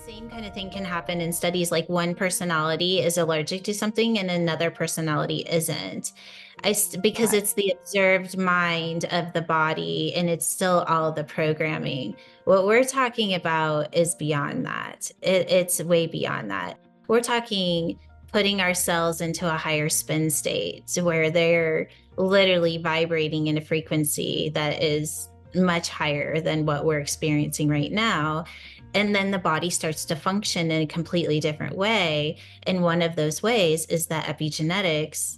Same kind of thing can happen in studies, like one personality is allergic to something and another personality isn't. Because Right. it's the observed mind of the body and it's still all the programming. What we're talking about is beyond that. It's way beyond that. We're talking putting ourselves into a higher spin state where they're literally vibrating in a frequency that is much higher than what we're experiencing right now. And then the body starts to function in a completely different way. And one of those ways is that epigenetics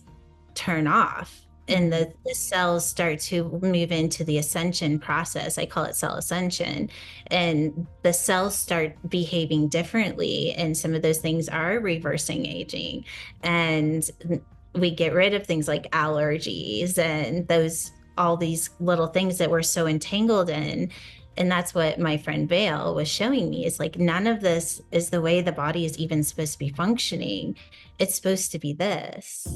turn off and the cells start to move into the ascension process. I call it cell ascension. And the cells start behaving differently. And some of those things are reversing aging. And we get rid of things like allergies and all these little things that we're so entangled in. And that's what my friend Vale was showing me, is like, none of this is the way the body is even supposed to be functioning. It's supposed to be this.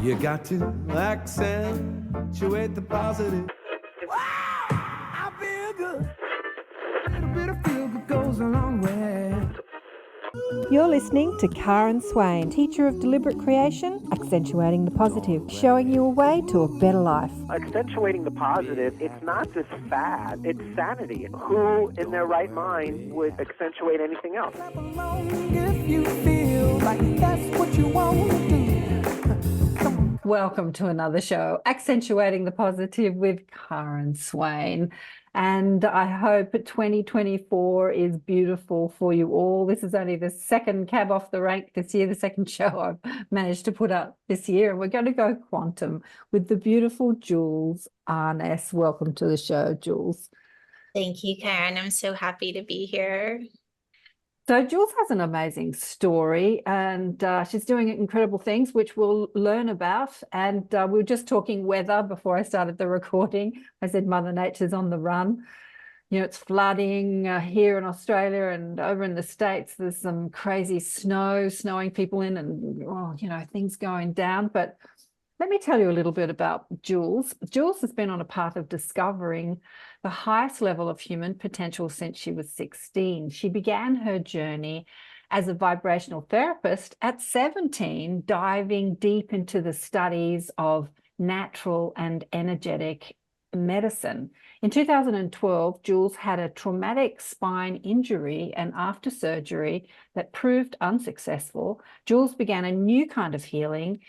You got to accentuate the positive. Wow, I feel good. A little bit of feel good goes a long way. You're listening to Karen Swain, teacher of deliberate creation, accentuating the positive, showing you a way to a better life. Accentuating the positive, it's not just fad, it's sanity. Who in their right mind would accentuate anything else? Clap along if you feel like that's what you want to do. Welcome to another show, Accentuating the Positive with Karen Swain. And I hope 2024 is beautiful for you all. This is only the second cab off the rank this year, the second show I've managed to put up this year. And we're going to go quantum with the beautiful Jules Arnes. Welcome to the show, Jules. Thank you, Karen. I'm so happy to be here. So Jules has an amazing story, and she's doing incredible things, which we'll learn about. And we were just talking weather before I started the recording. I said Mother Nature's on the run. You know, it's flooding here in Australia, and over in the States, there's some crazy snowing people in, and, things going down. But let me tell you a little bit about Jules. Jules has been on a path of discovering the highest level of human potential since she was 16. She began her journey as a vibrational therapist at 17, diving deep into the studies of natural and energetic medicine. In 2012, Jules had a traumatic spine injury, and after surgery that proved unsuccessful, Jules began a new kind of healing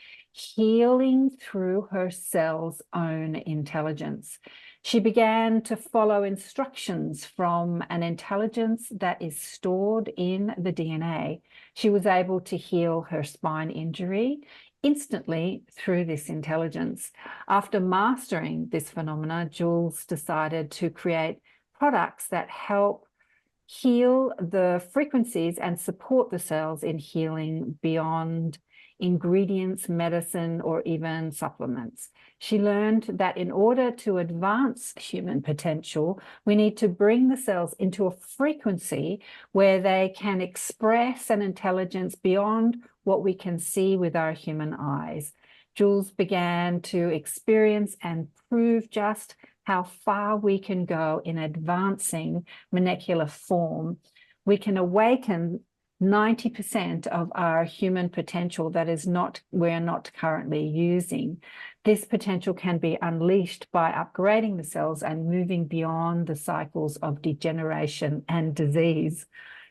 through her cell's own intelligence. She began to follow instructions from an intelligence that is stored in the DNA. She was able to heal her spine injury instantly through this intelligence. After mastering this phenomena, Jules decided to create products that help heal the frequencies and support the cells in healing beyond ingredients, medicine, or even supplements. She learned that in order to advance human potential, we need to bring the cells into a frequency where they can express an intelligence beyond what we can see with our human eyes. Jules began to experience and prove just how far we can go in advancing molecular form. We can awaken 90% of our human potential that we're not currently using. This potential can be unleashed by upgrading the cells and moving beyond the cycles of degeneration and disease.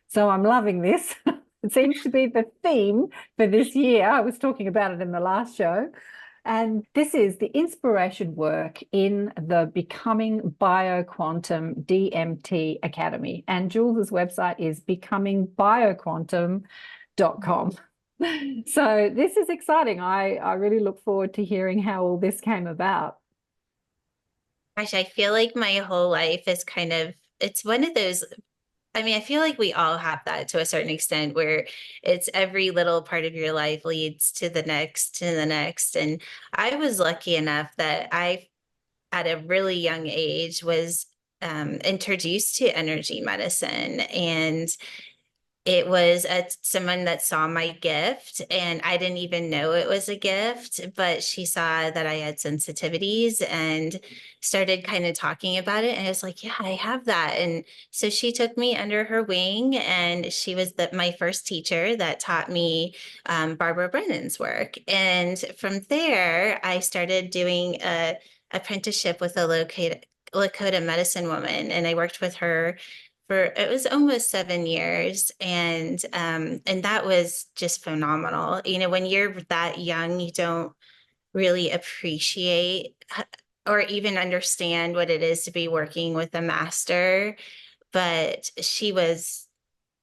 So I'm loving this. It seems to be the theme for this year. I was talking about it in the last show. And this is the inspiration work in the Becoming BioQuantum DMT Academy. And Jules's website is becomingbioquantum.com. So this is exciting. I really look forward to hearing how all this came about. Gosh, I feel like my whole life is it's one of those. I mean, I feel like we all have that to a certain extent, where it's every little part of your life leads to the next, to the next. And I was lucky enough that at a really young age, was introduced to energy medicine. And it was someone that saw my gift, and I didn't even know it was a gift, but she saw that I had sensitivities and started kind of talking about it. And I was like, yeah, I have that. And so she took me under her wing, and she was my first teacher that taught me Barbara Brennan's work. And from there, I started doing a apprenticeship with a Lakota medicine woman, and I worked with her for it was almost 7 years, and that was just phenomenal. You know, when you're that young, you don't really appreciate or even understand what it is to be working with a master, but she was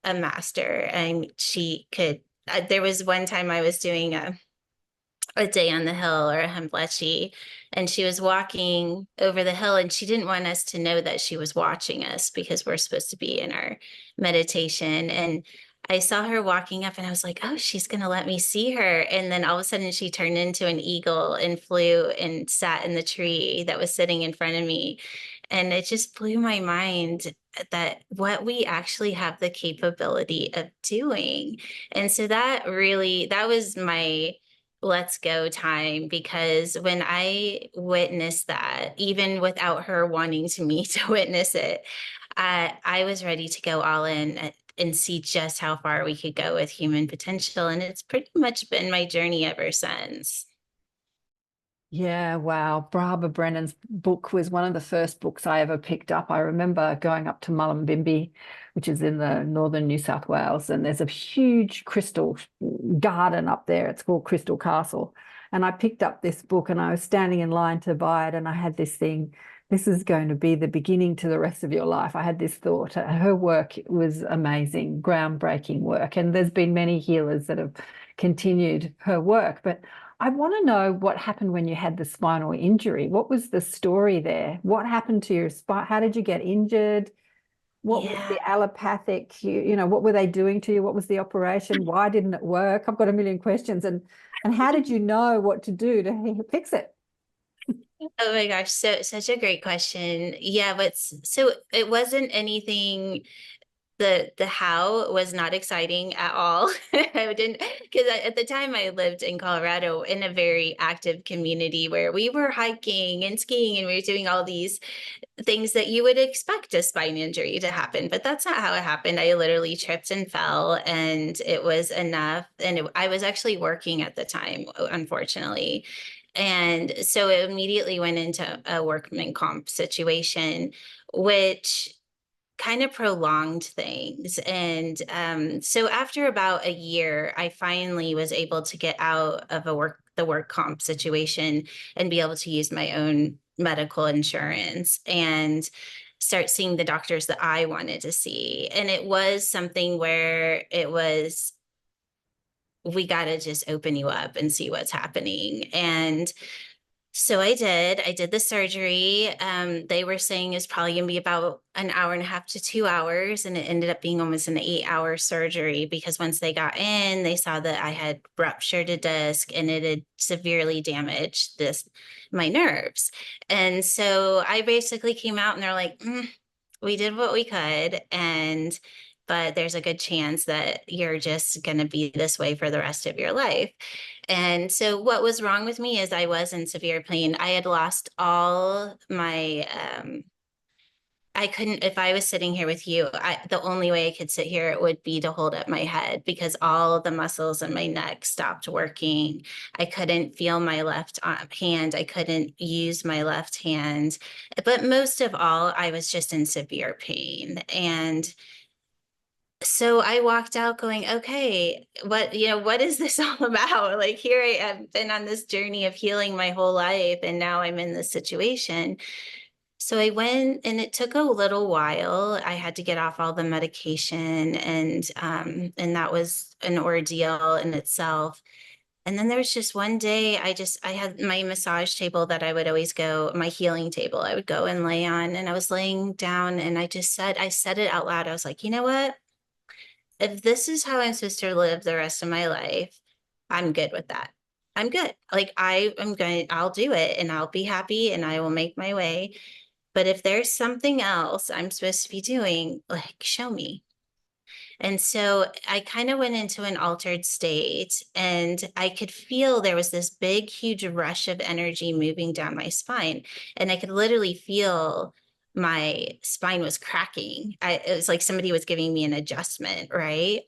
a master, and she could there was one time I was doing a day on the hill, or a hamblechi, and she was walking over the hill, and she didn't want us to know that she was watching us because we're supposed to be in our meditation. And I saw her walking up, and I was like, oh, she's going to let me see her. And then all of a sudden she turned into an eagle and flew and sat in the tree that was sitting in front of me. And it just blew my mind that what we actually have the capability of doing. And so that was my let's go time, because when I witnessed that, even without her wanting me to witness it, I was ready to go all in and see just how far we could go with human potential. And it's pretty much been my journey ever since. Yeah, wow. Barbara Brennan's book was one of the first books I ever picked up. I remember going up to Mullumbimby, which is in the northern New South Wales, and there's a huge crystal garden up there. It's called Crystal Castle. And I picked up this book, and I was standing in line to buy it, and I had this thing, this is going to be the beginning to the rest of your life. I had this thought. Her work was amazing, groundbreaking work. And there's been many healers that have continued her work. But I want to know what happened when you had the spinal injury. What was the story there? What happened to your spine? How did you get injured? What was the allopathic, what were they doing to you? What was the operation? Why didn't it work? I've got a million questions. And how did you know what to do to fix it? Oh my gosh, such a great question. Yeah, so it wasn't anything. The how was not exciting at all. I didn't, because at the time I lived in Colorado in a very active community where we were hiking and skiing, and we were doing all these things that you would expect a spine injury to happen, but that's not how it happened. I literally tripped and fell, and it was enough. And I was actually working at the time, unfortunately. And so it immediately went into a workman comp situation, which kind of prolonged things. And so after about a year, I finally was able to get out of the work comp situation and be able to use my own medical insurance and start seeing the doctors that I wanted to see. And it was something where it was, we got to just open you up and see what's happening. And so I did the surgery. They were saying it's probably gonna be about an hour and a half to 2 hours. And it ended up being almost an 8-hour surgery, because once they got in, they saw that I had ruptured a disc, and it had severely damaged my nerves. And so I basically came out, and they're like, we did what we could. But there's a good chance that you're just going to be this way for the rest of your life. And so what was wrong with me is I was in severe pain. I had lost all my, I couldn't, if I was sitting here with you, the only way I could sit here would be to hold up my head, because all of the muscles in my neck stopped working. I couldn't feel my left hand. I couldn't use my left hand. But most of all, I was just in severe pain. And so I walked out going, okay, what is this all about? Like, here I have been on this journey of healing my whole life, and now I'm in this situation. So I went, and it took a little while. I had to get off all the medication, and that was an ordeal in itself. And then there was just one day, I had my massage table that I would always go, my healing table, I would go and lay on, and I was laying down, and I said it out loud. I was like, you know what? If this is how I'm supposed to live the rest of my life, I'm good with that. I'm good. Like, I'll do it, and I'll be happy, and I will make my way. But if there's something else I'm supposed to be doing, like, show me. And so I kind of went into an altered state, and I could feel there was this big, huge rush of energy moving down my spine. And I could literally feel my spine was cracking. It was like somebody was giving me an adjustment, right?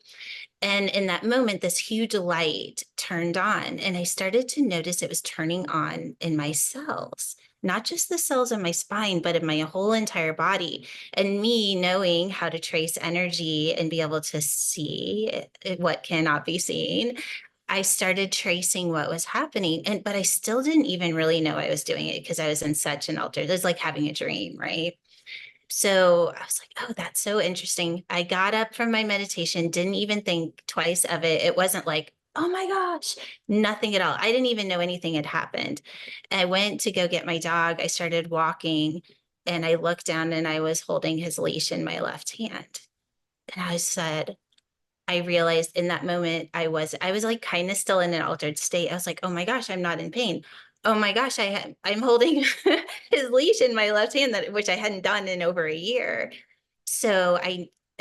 And in that moment, this huge light turned on, and I started to notice it was turning on in my cells, not just the cells in my spine, but in my whole entire body. And me knowing how to trace energy and be able to see what cannot be seen, I started tracing what was happening. But I still didn't even really know I was doing it because I was in such an altered, it was like having a dream, right? So I was like, oh, that's so interesting. I got up from my meditation, didn't even think twice of it. It wasn't like, oh my gosh, nothing at all. I didn't even know anything had happened. I went to go get my dog. I started walking, and I looked down, and I was holding his leash in my left hand. And I realized in that moment I was like kind of still in an altered state. I was like, oh my gosh, I'm not in pain. Oh my gosh, I'm holding his leash in my left hand, which I hadn't done in over a year. So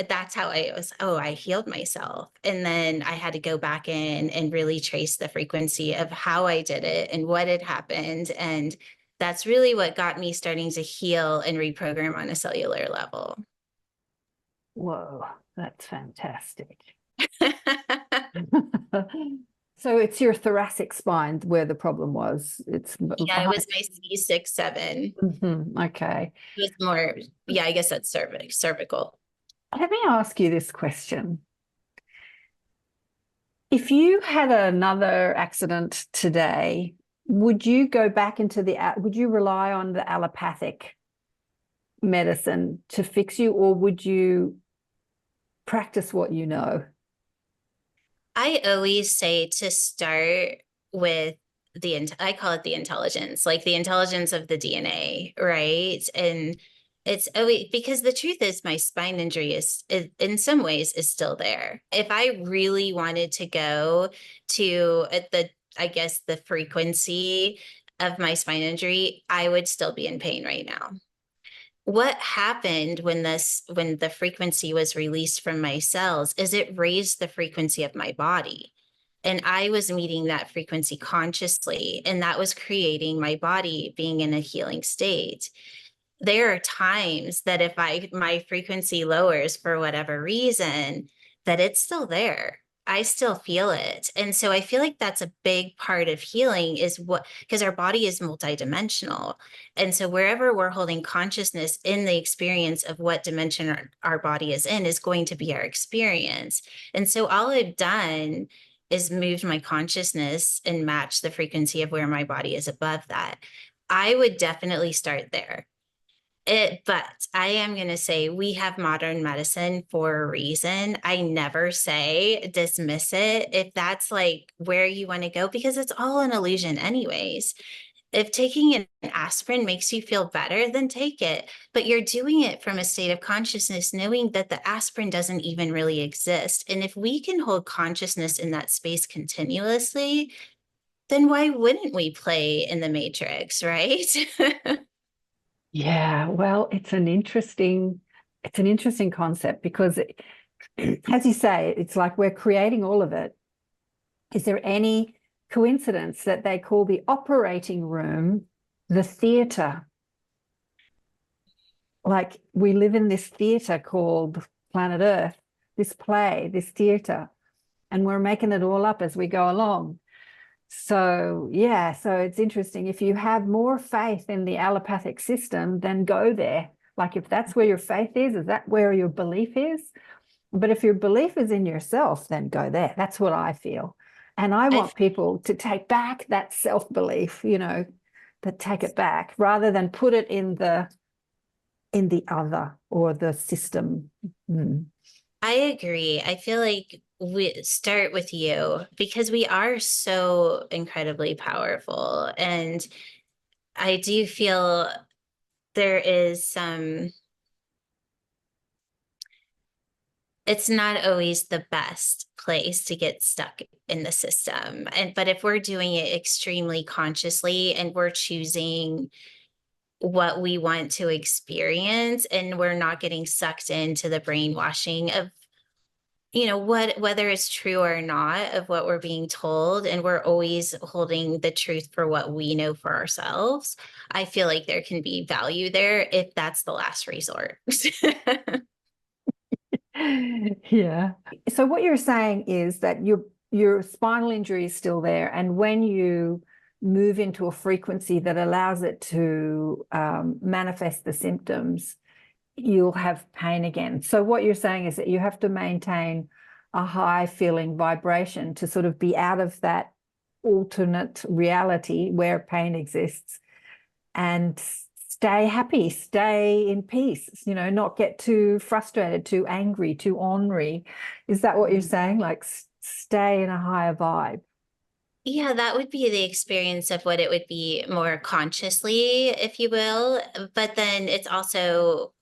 that's how I was, oh, I healed myself. And then I had to go back in and really trace the frequency of how I did it and what had happened. And that's really what got me starting to heal and reprogram on a cellular level. Whoa, that's fantastic. So it's your thoracic spine where the problem was. It's Yeah, it was my C6-7. Okay. It was more, yeah, I guess that's cervical. Let me ask you this question. If you had another accident today, would you go back into would you rely on the allopathic medicine to fix you, or would you practice what you know? I always say to start with I call it the intelligence, like the intelligence of the DNA, right? And it's always, because the truth is my spine injury is in some ways is still there. If I really wanted to go to I guess the frequency of my spine injury, I would still be in pain right now. What happened when the frequency was released from my cells is it raised the frequency of my body. And I was meeting that frequency consciously, and that was creating my body being in a healing state. There are times that if my frequency lowers for whatever reason, that it's still there. I still feel it. And so I feel like that's a big part of healing because our body is multidimensional. And so wherever we're holding consciousness in the experience of what dimension our body is in is going to be our experience. And so all I've done is moved my consciousness and match the frequency of where my body is above that. I would definitely start there. But I am going to say we have modern medicine for a reason. I never say dismiss it if that's like where you want to go, because it's all an illusion anyways. If taking an aspirin makes you feel better, then take it. But you're doing it from a state of consciousness, knowing that the aspirin doesn't even really exist. And if we can hold consciousness in that space continuously, then why wouldn't we play in the matrix, right? Yeah, well, it's an interesting concept because as you say, it's like we're creating all of it. Is there any coincidence that they call the operating room the theater? Like we live in this theater called planet Earth, this play, this theater, and we're making it all up as we go along. So yeah, so it's interesting. If you have more faith in the allopathic system, then go there. Like if that's where your faith is that where your belief is? But if your belief is in yourself, then go there. That's what I feel. And I want people to take back that self-belief, that take it back rather than put it in the other or the system. I agree. I feel like we start with you because we are so incredibly powerful. And I do feel there is it's not always the best place to get stuck in the system. But if we're doing it extremely consciously and we're choosing what we want to experience and we're not getting sucked into the brainwashing of whether it's true or not of what we're being told, and we're always holding the truth for what we know for ourselves, I feel like there can be value there if that's the last resort. Yeah. So what you're saying is that your spinal injury is still there, and when you move into a frequency that allows it to manifest the symptoms, you'll have pain again. So what you're saying is that you have to maintain a high feeling vibration to sort of be out of that alternate reality where pain exists, and stay happy, stay in peace, not get too frustrated, too angry, too ornery. Is that what you're saying? Like stay in a higher vibe? Yeah, that would be the experience of what it would be more consciously, if you will. But then it's also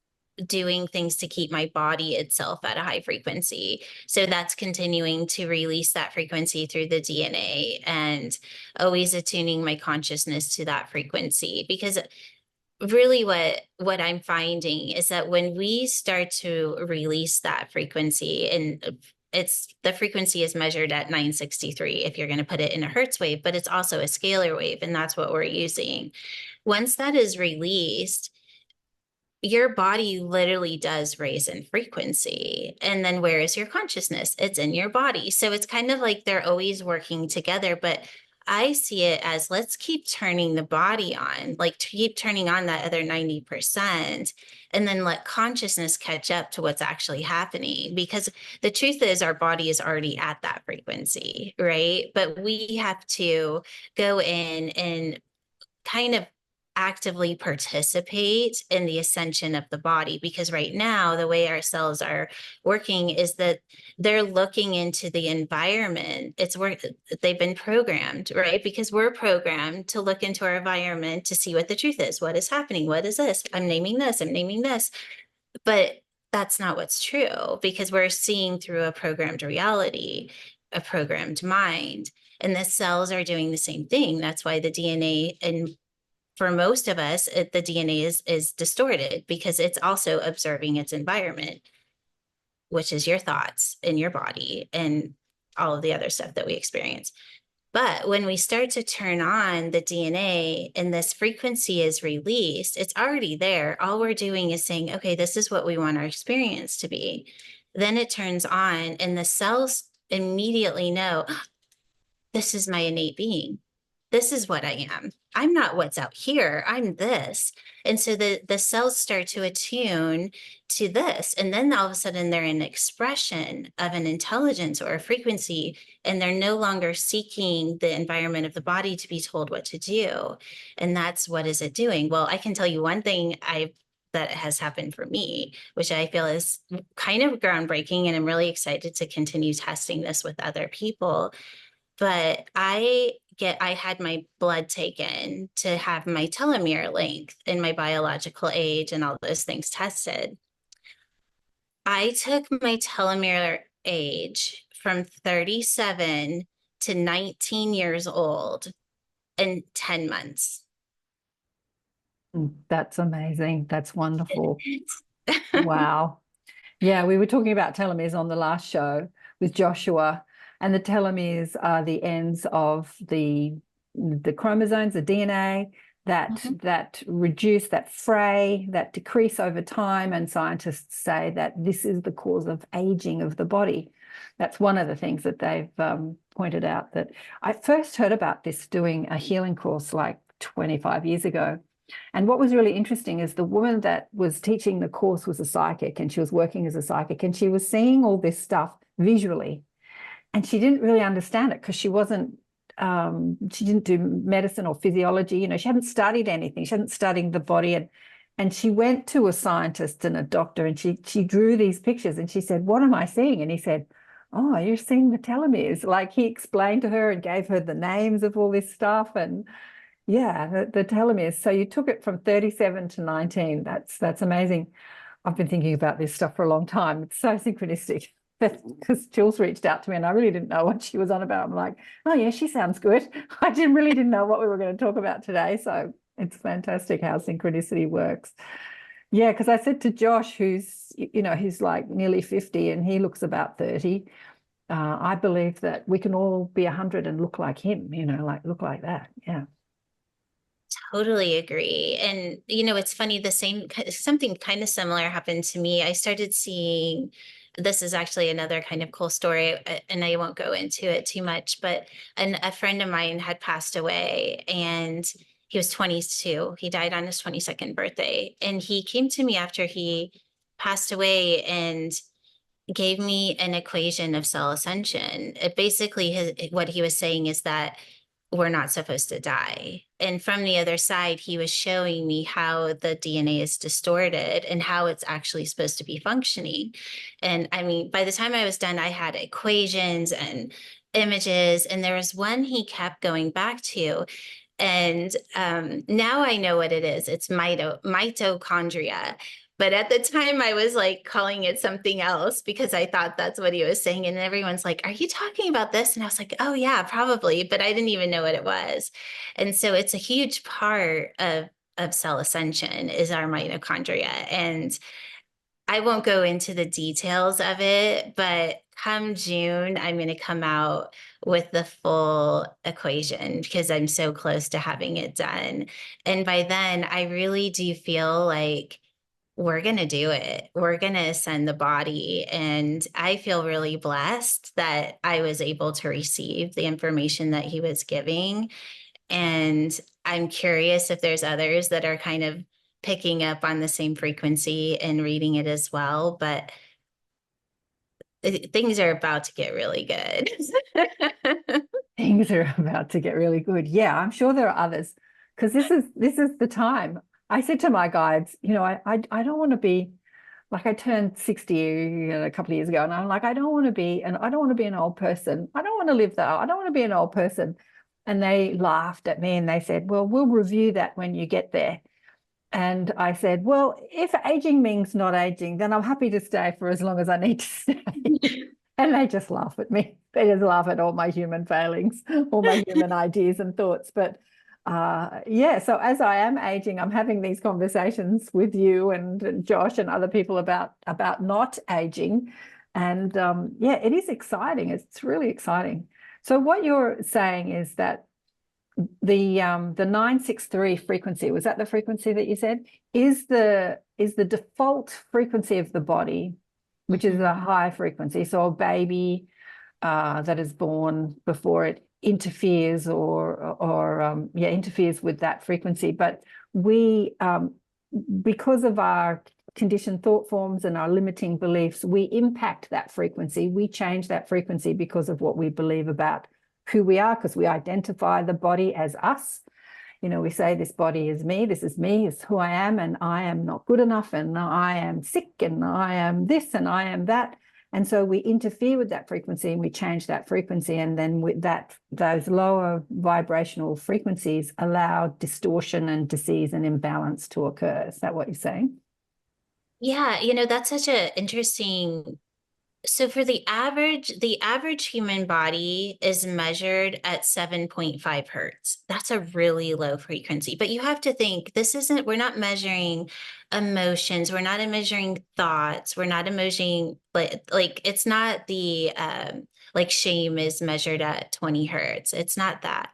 doing things to keep my body itself at a high frequency. So that's continuing to release that frequency through the DNA and always attuning my consciousness to that frequency. Because really what I'm finding is that when we start to release that frequency, and the frequency is measured at 963 if you're going to put it in a hertz wave, but it's also a scalar wave, and that's what we're using. Once that is released, your body literally does raise in frequency. And then where is your consciousness? It's in your body. So it's kind of like they're always working together. But I see it as, let's keep turning the body on, like keep turning on that other 90%, and then let consciousness catch up to what's actually happening. Because the truth is, our body is already at that frequency, right? But we have to go in and kind of actively participate in the ascension of the body, because right now the way our cells are working is that they're looking into the environment. They've been programmed, right? Because we're programmed to look into our environment to see what the truth is. What is happening? What is this? I'm naming this, but that's not what's true, because we're seeing through a programmed reality, a programmed mind, and the cells are doing the same thing. That's why the DNA, and for most of us, the DNA is distorted, because it's also observing its environment, which is your thoughts in your body and all of the other stuff that we experience. But when we start to turn on the DNA and this frequency is released, it's already there. All we're doing is saying, okay, this is what we want our experience to be. Then it turns on, and the cells immediately know, this is my innate being. This is what I am. I'm not what's out here. I'm this. And so the cells start to attune to this. And then all of a sudden they're an expression of an intelligence or a frequency, and they're no longer seeking the environment of the body to be told what to do. And that's, what is it doing? Well, I can tell you one thing that has happened for me, which I feel is kind of groundbreaking. And I'm really excited to continue testing this with other people. But I had my blood taken to have my telomere length and my biological age and all those things tested. I took my telomere age from 37 to 19 years old in 10 months. That's amazing. That's wonderful. Wow. Yeah, we were talking about telomeres on the last show with Joshua, and the telomeres are the ends of the chromosomes, the DNA that reduce, that fray, that decrease over time. And scientists say that this is the cause of aging of the body. That's one of the things that they've pointed out. That I first heard about this doing a healing course like 25 years ago. And what was really interesting is the woman that was teaching the course was a psychic, and she was working as a psychic, and she was seeing all this stuff visually, and she didn't really understand it because she didn't do medicine or physiology. She hadn't studied anything. She hadn't studied the body. And she went to a scientist and a doctor, and she drew these pictures, and she said, "What am I seeing?" And he said, "Oh, you're seeing the telomeres." Like, he explained to her and gave her the names of all this stuff. And yeah, the telomeres. So you took it from 37 to 19. That's amazing. I've been thinking about this stuff for a long time. It's so synchronistic. Because Jules reached out to me and I really didn't know what she was on about. I'm like, oh yeah, she sounds good. I really didn't know what we were going to talk about today. So it's fantastic how synchronicity works. Yeah, because I said to Josh, who's, he's like nearly 50 and he looks about 30. I believe that we can all be 100 and look like him, like look like that. Yeah. Totally agree. And, it's funny, something kind of similar happened to me. I started seeing, this is actually another kind of cool story, and I won't go into it too much, but a friend of mine had passed away, and he was 22. He died on his 22nd birthday. And he came to me after he passed away and gave me an equation of cell ascension. It basically, what he was saying is that we're not supposed to die. And from the other side, he was showing me how the DNA is distorted and how it's actually supposed to be functioning. And I mean, by the time I was done, I had equations and images, and there was one he kept going back to. And now I know what it is. It's mitochondria. But at the time, I was like calling it something else because I thought that's what he was saying. And everyone's like, "Are you talking about this?" And I was like, "Oh, yeah, probably." But I didn't even know what it was. And so it's a huge part of cell ascension is our mitochondria. And I won't go into the details of it, but come June, I'm going to come out with the full equation because I'm so close to having it done. And by then, I really do feel like we're going to do it. We're going to ascend the body. And I feel really blessed that I was able to receive the information that he was giving. And I'm curious if there's others that are kind of picking up on the same frequency and reading it as well. But things are about to get really good. Things are about to get really good. Yeah, I'm sure there are others because this is the time. I said to my guides, I don't want to be like, I turned 60 a couple of years ago, and I'm like, I don't want to be an old person. I don't want to live that. I don't want to be an old person. And they laughed at me and they said, well, we'll review that when you get there. And I said, well, if aging means not aging, then I'm happy to stay for as long as I need to stay. And they just laugh at me. They just laugh at all my human failings, all my human ideas and thoughts. But yeah, so as I am aging, I'm having these conversations with you and Josh and other people about not aging. And yeah, it is exciting. It's really exciting. So what you're saying is that the 963 frequency, was that the frequency that you said, is the default frequency of the body, which is a high frequency. So a baby that is born before it interferes interferes with that frequency. But we, because of our conditioned thought forms and our limiting beliefs, we impact that frequency. We change that frequency because of what we believe about who we are, because we identify the body as us. We say this body is me, this is me, it's who I am, and I am not good enough, and I am sick, and I am this, and I am that. And so we interfere with that frequency and we change that frequency. And then with that, those lower vibrational frequencies allow distortion and disease and imbalance to occur. Is that what you're saying? Yeah, that's such an interesting. So for the average human body is measured at 7.5 hertz. That's a really low frequency. But you have to think, we're not measuring emotions. We're not measuring thoughts. We're not measuring, like it's not the, like shame is measured at 20 hertz. It's not that.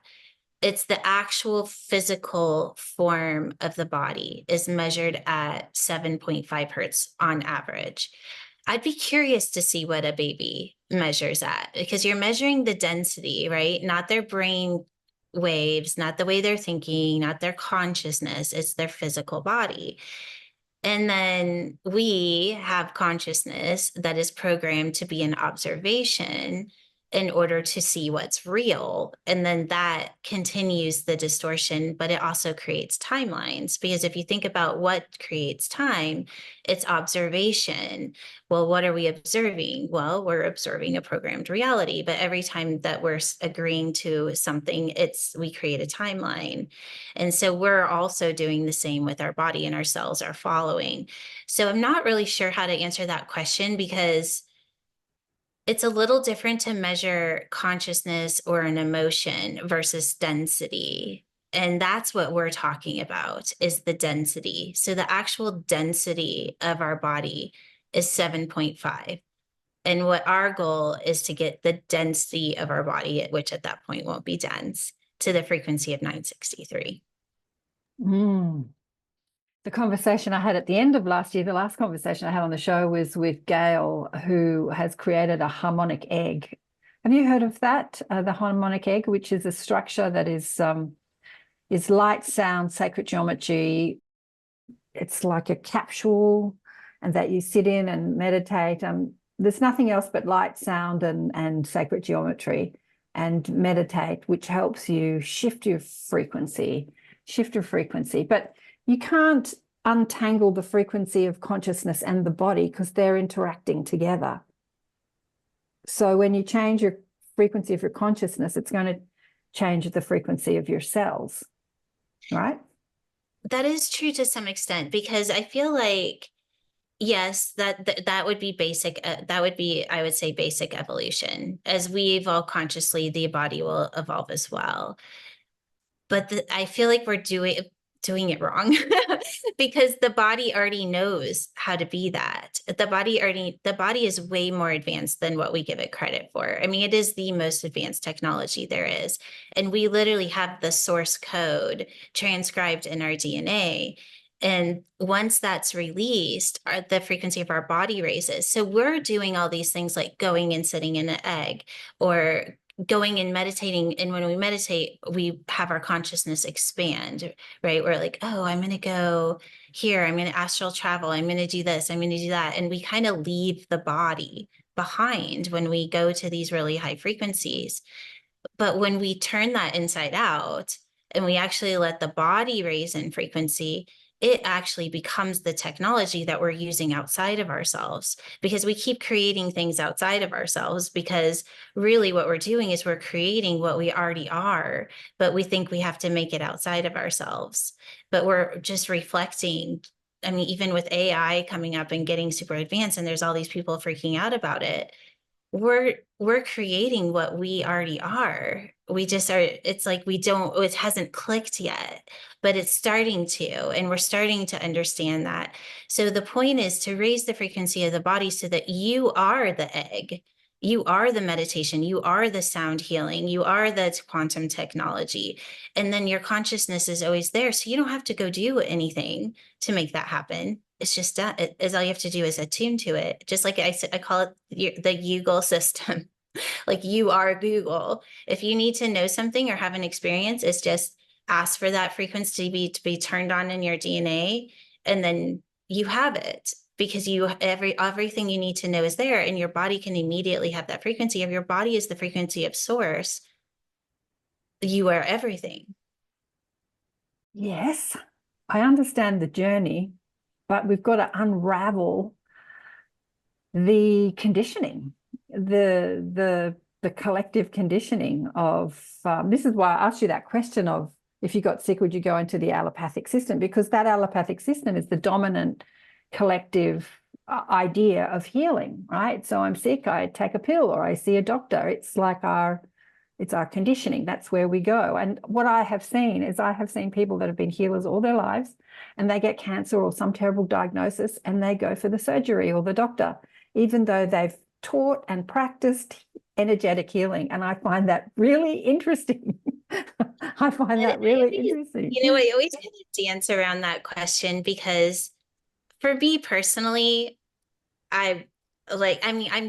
It's the actual physical form of the body is measured at 7.5 hertz on average. I'd be curious to see what a baby measures at, because you're measuring the density, right? Not their brain waves, not the way they're thinking, not their consciousness, it's their physical body. And then we have consciousness that is programmed to be an observation in order to see what's real. And then that continues the distortion, but it also creates timelines. Because if you think about what creates time, it's observation. Well, what are we observing? Well, we're observing a programmed reality, but every time that we're agreeing to something, we create a timeline. And so we're also doing the same with our body, and our cells are following. So I'm not really sure how to answer that question, because it's a little different to measure consciousness or an emotion versus density. And that's what we're talking about, is the density. So the actual density of our body is 7.5. And what our goal is to get the density of our body, which at that point won't be dense, to the frequency of 963. The conversation I had at the end of last year, the last conversation I had on the show was with Gail, who has created a harmonic egg. Have you heard of that? The harmonic egg, which is a structure that is light, sound, sacred geometry. It's like a capsule, and that you sit in and meditate. There's nothing else but light, sound, and sacred geometry, and meditate, which helps you shift your frequency. But you can't untangle the frequency of consciousness and the body, because they're interacting together. So when you change your frequency of your consciousness, it's going to change the frequency of your cells, right? That is true to some extent, because I feel like, yes, that would be basic. That would be, I would say, basic evolution. As we evolve consciously, the body will evolve as well. But I feel like we're doing it wrong because the body already knows how to be that. The body is way more advanced than what we give it credit for. I mean, it is the most advanced technology there is. And we literally have the source code transcribed in our DNA. And once that's released, the frequency of our body raises. So we're doing all these things like going and sitting in an egg, or going and meditating. And when we meditate, we have our consciousness expand, right? We're like, oh, I'm going to go here. I'm going to astral travel. I'm going to do this. I'm going to do that. And we kind of leave the body behind when we go to these really high frequencies. But when we turn that inside out and we actually let the body raise in frequency, it actually becomes the technology that we're using outside of ourselves, because we keep creating things outside of ourselves, because really what we're doing is we're creating what we already are, but we think we have to make it outside of ourselves. But we're just reflecting. I mean, even with AI coming up and getting super advanced, and there's all these people freaking out about it, we're creating what we already are. We just are, it's like it hasn't clicked yet, but it's starting to, and we're starting to understand that. So the point is to raise the frequency of the body so that you are the egg. You are the meditation, you are the sound healing, you are the quantum technology. And then your consciousness is always there. So you don't have to go do anything to make that happen. It's just done. All you have to do is attune to it. Just like I call it the Google system. Like, you are Google. If you need to know something or have an experience, it's just ask for that frequency to be turned on in your DNA, and then you have it, because everything you need to know is there, and your body can immediately have that frequency. If your body is the frequency of source, you are everything. Yes, I understand the journey, but we've got to unravel the conditioning, the collective conditioning of, this is why I asked you that question of, if you got sick, would you go into the allopathic system? Because that allopathic system is the dominant collective idea of healing, right? So I'm sick, I take a pill, or I see a doctor. It's like it's our conditioning. That's where we go. And what I have seen is, I have seen people that have been healers all their lives, and they get cancer or some terrible diagnosis, and they go for the surgery or the doctor, even though they've taught and practiced energetic healing. And I find that really interesting. I find that really interesting. You know, I always kind of dance around that question, because for me personally, I'm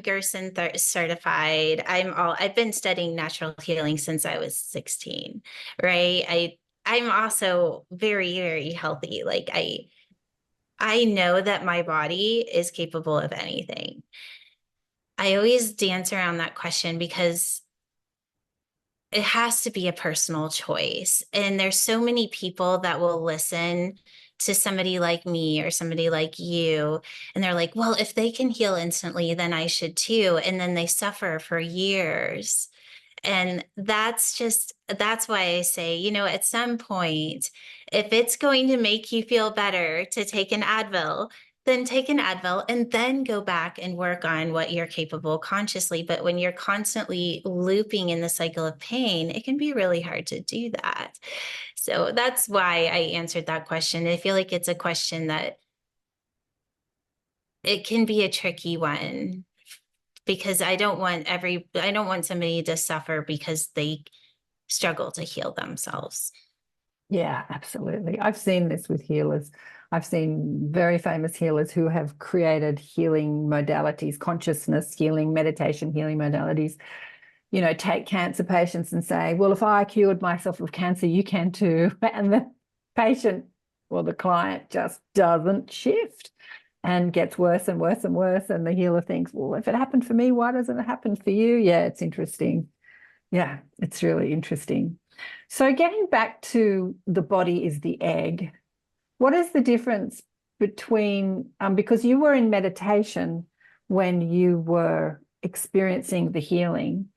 Gerson certified. I've been studying natural healing since I was 16, right? I'm also very, very healthy. Like, I know that my body is capable of anything. I always dance around that question because it has to be a personal choice. And there's so many people that will listen to somebody like me or somebody like you, and they're like, well, if they can heal instantly, then I should too. And then they suffer for years. And that's why I say, you know, at some point, if it's going to make you feel better to take an Advil, then take an Advil and then go back and work on what you're capable consciously. But when you're constantly looping in the cycle of pain, it can be really hard to do that. So that's why I answered that question. I feel like it's a question that it can be a tricky one, because I don't want somebody to suffer because they struggle to heal themselves. Yeah, absolutely. I've seen this with healers. I've seen very famous healers who have created healing modalities, consciousness healing, meditation healing modalities. You know, take cancer patients and say, well, if I cured myself of cancer, you can too. And the patient, well, the client just doesn't shift and gets worse and worse and worse. And the healer thinks, well, if it happened for me, why doesn't it happen for you? Yeah, it's interesting. Yeah, it's really interesting. So getting back to the body is the egg, what is the difference between, because you were in meditation when you were experiencing the healing.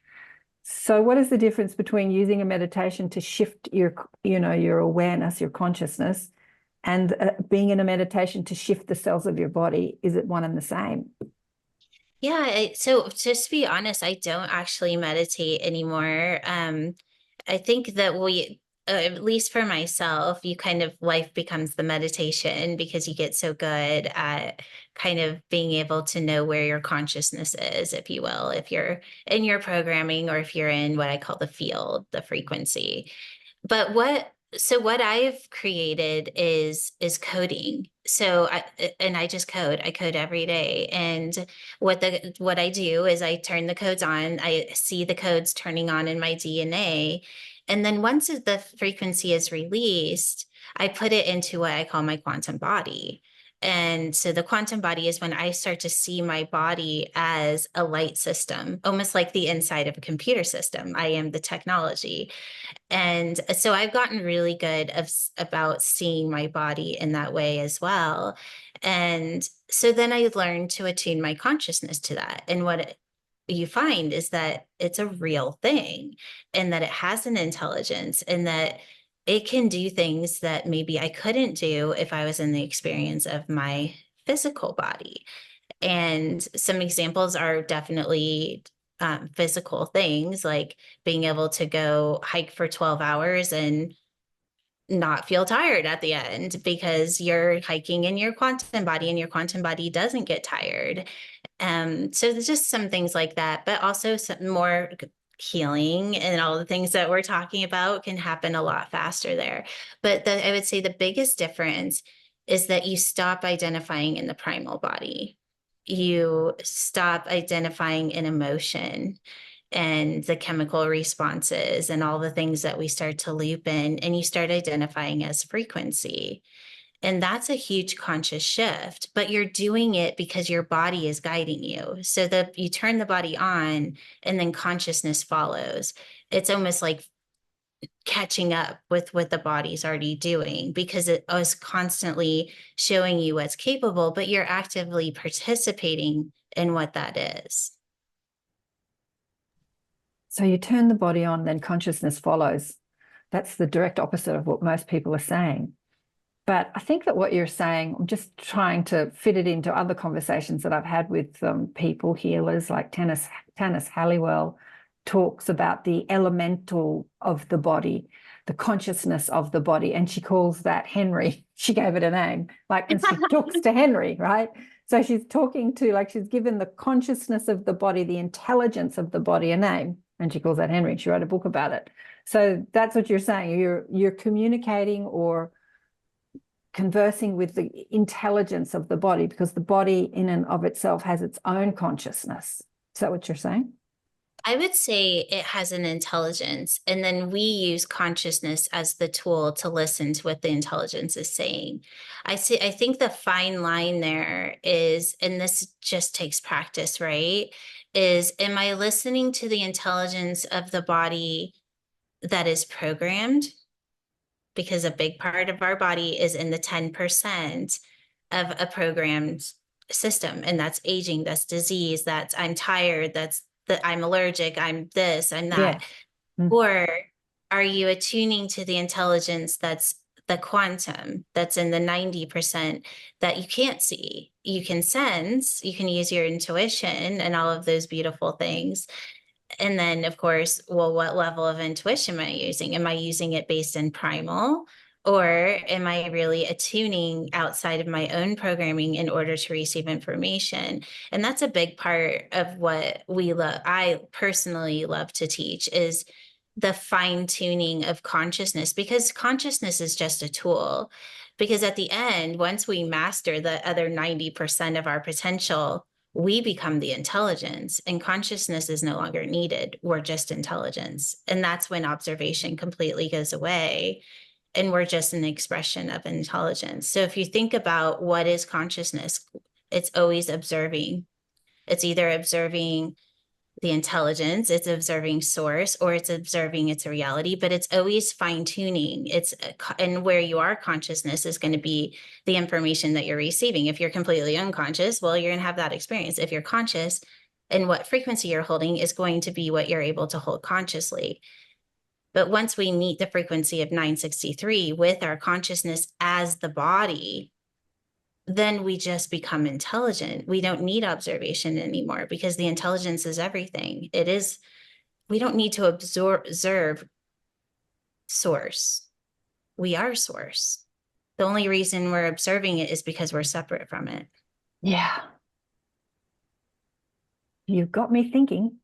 So what is the difference between using a meditation to shift your, your awareness, your consciousness, and being in a meditation to shift the cells of your body? Is it one and the same? Yeah, so just to be honest, I don't actually meditate anymore. I think that at least for myself, you kind of, life becomes the meditation, because you get so good at kind of being able to know where your consciousness is, if you will, if you're in your programming or if you're in what I call the field, the frequency. But what I've created is coding. So I just code. I code every day. And what I do is I turn the codes on. I see the codes turning on in my DNA. And then once the frequency is released, I put it into what I call my quantum body. And so the quantum body is when I start to see my body as a light system, almost like the inside of a computer system. I am the technology. And so I've gotten really good about seeing my body in that way as well. And so then I learned to attune my consciousness to that. And what you find is that it's a real thing, and that it has an intelligence, and that it can do things that maybe I couldn't do if I was in the experience of my physical body. And some examples are definitely physical things, like being able to go hike for 12 hours and not feel tired at the end, because you're hiking in your quantum body and your quantum body doesn't get tired. So there's just some things like that, but also some more healing and all the things that we're talking about can happen a lot faster there. But I would say the biggest difference is that you stop identifying in the primal body. You stop identifying in emotion and the chemical responses and all the things that we start to loop in, and you start identifying as frequency. And that's a huge conscious shift, but you're doing it because your body is guiding you. So that you turn the body on and then consciousness follows. It's almost like catching up with what the body's already doing, because it is constantly showing you what's capable, but you're actively participating in what that is. So you turn the body on, then consciousness follows. That's the direct opposite of what most people are saying. But I think that what you're saying, I'm just trying to fit it into other conversations that I've had with people, healers, like Tanis Halliwell talks about the elemental of the body, the consciousness of the body, and she calls that Henry. She gave it a name, and she talks to Henry, right? So she's talking to, she's given the consciousness of the body, the intelligence of the body a name, and she calls that Henry. She wrote a book about it. So that's what you're saying. You're communicating or conversing with the intelligence of the body, because the body in and of itself has its own consciousness. Is that what you're saying? I would say it has an intelligence, and then we use consciousness as the tool to listen to what the intelligence is saying. I think the fine line there is, and this just takes practice, right? Is, am I listening to the intelligence of the body that is programmed? Because a big part of our body is in the 10% of a programmed system, and that's aging, that's disease, that's I'm tired, that's that I'm allergic, I'm this, I'm that. Yeah. Or are you attuning to the intelligence that's the quantum that's in the 90% that you can't see. You can sense, you can use your intuition and all of those beautiful things. And then, of course, well, what level of intuition am I using? Am I using it based in primal? Or am I really attuning outside of my own programming in order to receive information? And that's a big part of what I personally love to teach, is the fine tuning of consciousness, because consciousness is just a tool. Because at the end, once we master the other 90% of our potential, we become the intelligence, and consciousness is no longer needed. We're just intelligence. And that's when observation completely goes away, and we're just an expression of intelligence. So if you think about what is consciousness, it's always observing. It's either observing the intelligence, it's observing source, or it's observing its reality, but it's always fine tuning. And where you are consciousness is going to be the information that you're receiving. If you're completely unconscious, well, you're going to have that experience. If you're conscious, and what frequency you're holding is going to be what you're able to hold consciously. But once we meet the frequency of 963 with our consciousness as the body, then we just become intelligent. We don't need observation anymore, because the intelligence is everything. We don't need to observe source. We are source. The only reason we're observing it is because we're separate from it. Yeah. You've got me thinking.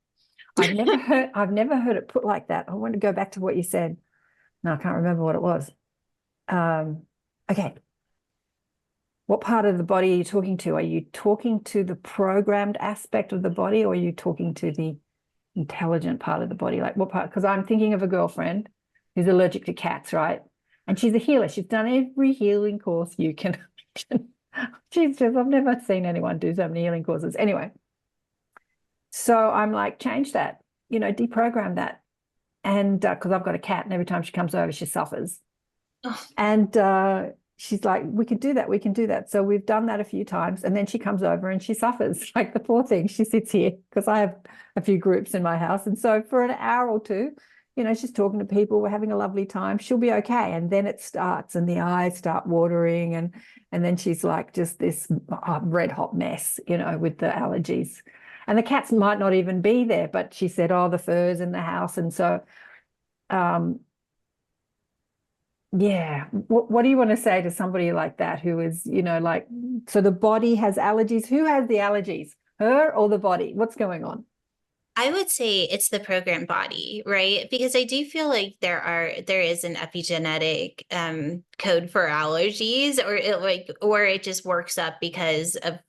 I've never heard it put like that. I want to go back to what you said. No, I can't remember what it was. Okay. What part of the body are you talking to? Are you talking to the programmed aspect of the body, or are you talking to the intelligent part of the body? Like what part? Because I'm thinking of a girlfriend who's allergic to cats, right? And she's a healer. She's done every healing course you can. I've never seen anyone do so many healing courses. Anyway, so I'm like, change that, deprogram that. And because I've got a cat, and every time she comes over, she suffers. Oh. And she's like, we can do that. So we've done that a few times. And then she comes over and she suffers. Like the poor thing, she sits here, because I have a few groups in my house. And so for an hour or two, she's talking to people, we're having a lovely time, she'll be okay. And then it starts, and the eyes start watering. And then she's like just this red hot mess, with the allergies. And the cats might not even be there, but she said, the fur's in the house. And so, yeah. What do you want to say to somebody like that who is, so the body has allergies? Who has the allergies, her or the body? What's going on? I would say it's the programmed body, right? Because I do feel like there is an epigenetic code for allergies, or it just works up because of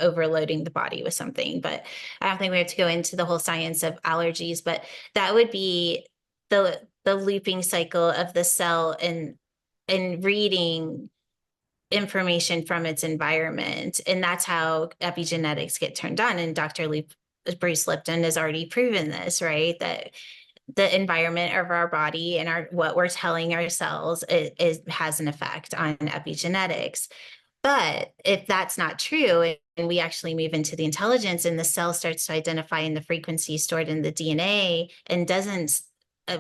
overloading the body with something. But I don't think we have to go into the whole science of allergies, but that would be the looping cycle of the cell and reading information from its environment. And that's how epigenetics get turned on. And Bruce Lipton has already proven this, right? That the environment of our body and what we're telling ourselves has an effect on epigenetics. But if that's not true, and we actually move into the intelligence, and the cell starts to identify in the frequency stored in the DNA and doesn't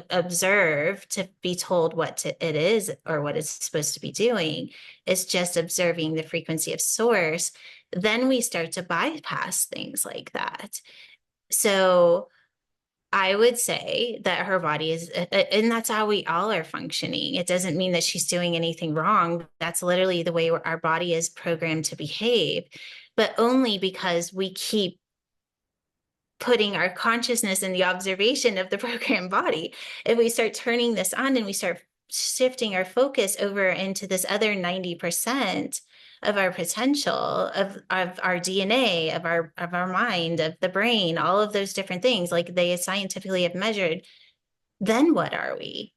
observe to be told what it is or what it's supposed to be doing, it's just observing the frequency of source, then we start to bypass things like that. So I would say that her body is, and that's how we all are functioning. It doesn't mean that she's doing anything wrong. That's literally the way our body is programmed to behave, but only because we keep putting our consciousness in the observation of the programmed body. If we start turning this on and we start shifting our focus over into this other 90% of our potential, of our DNA, of our mind, of the brain, all of those different things, like they scientifically have measured, then what are we?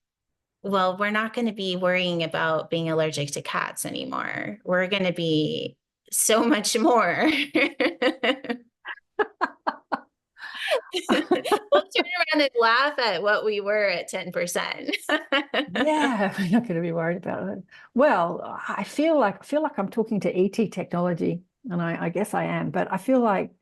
Well, we're not going to be worrying about being allergic to cats anymore. We're going to be so much more. We'll turn around and laugh at what we were at 10%. Yeah, we're not going to be worried about it. Well, I feel like I'm talking to ET technology, and I guess I am, but I feel like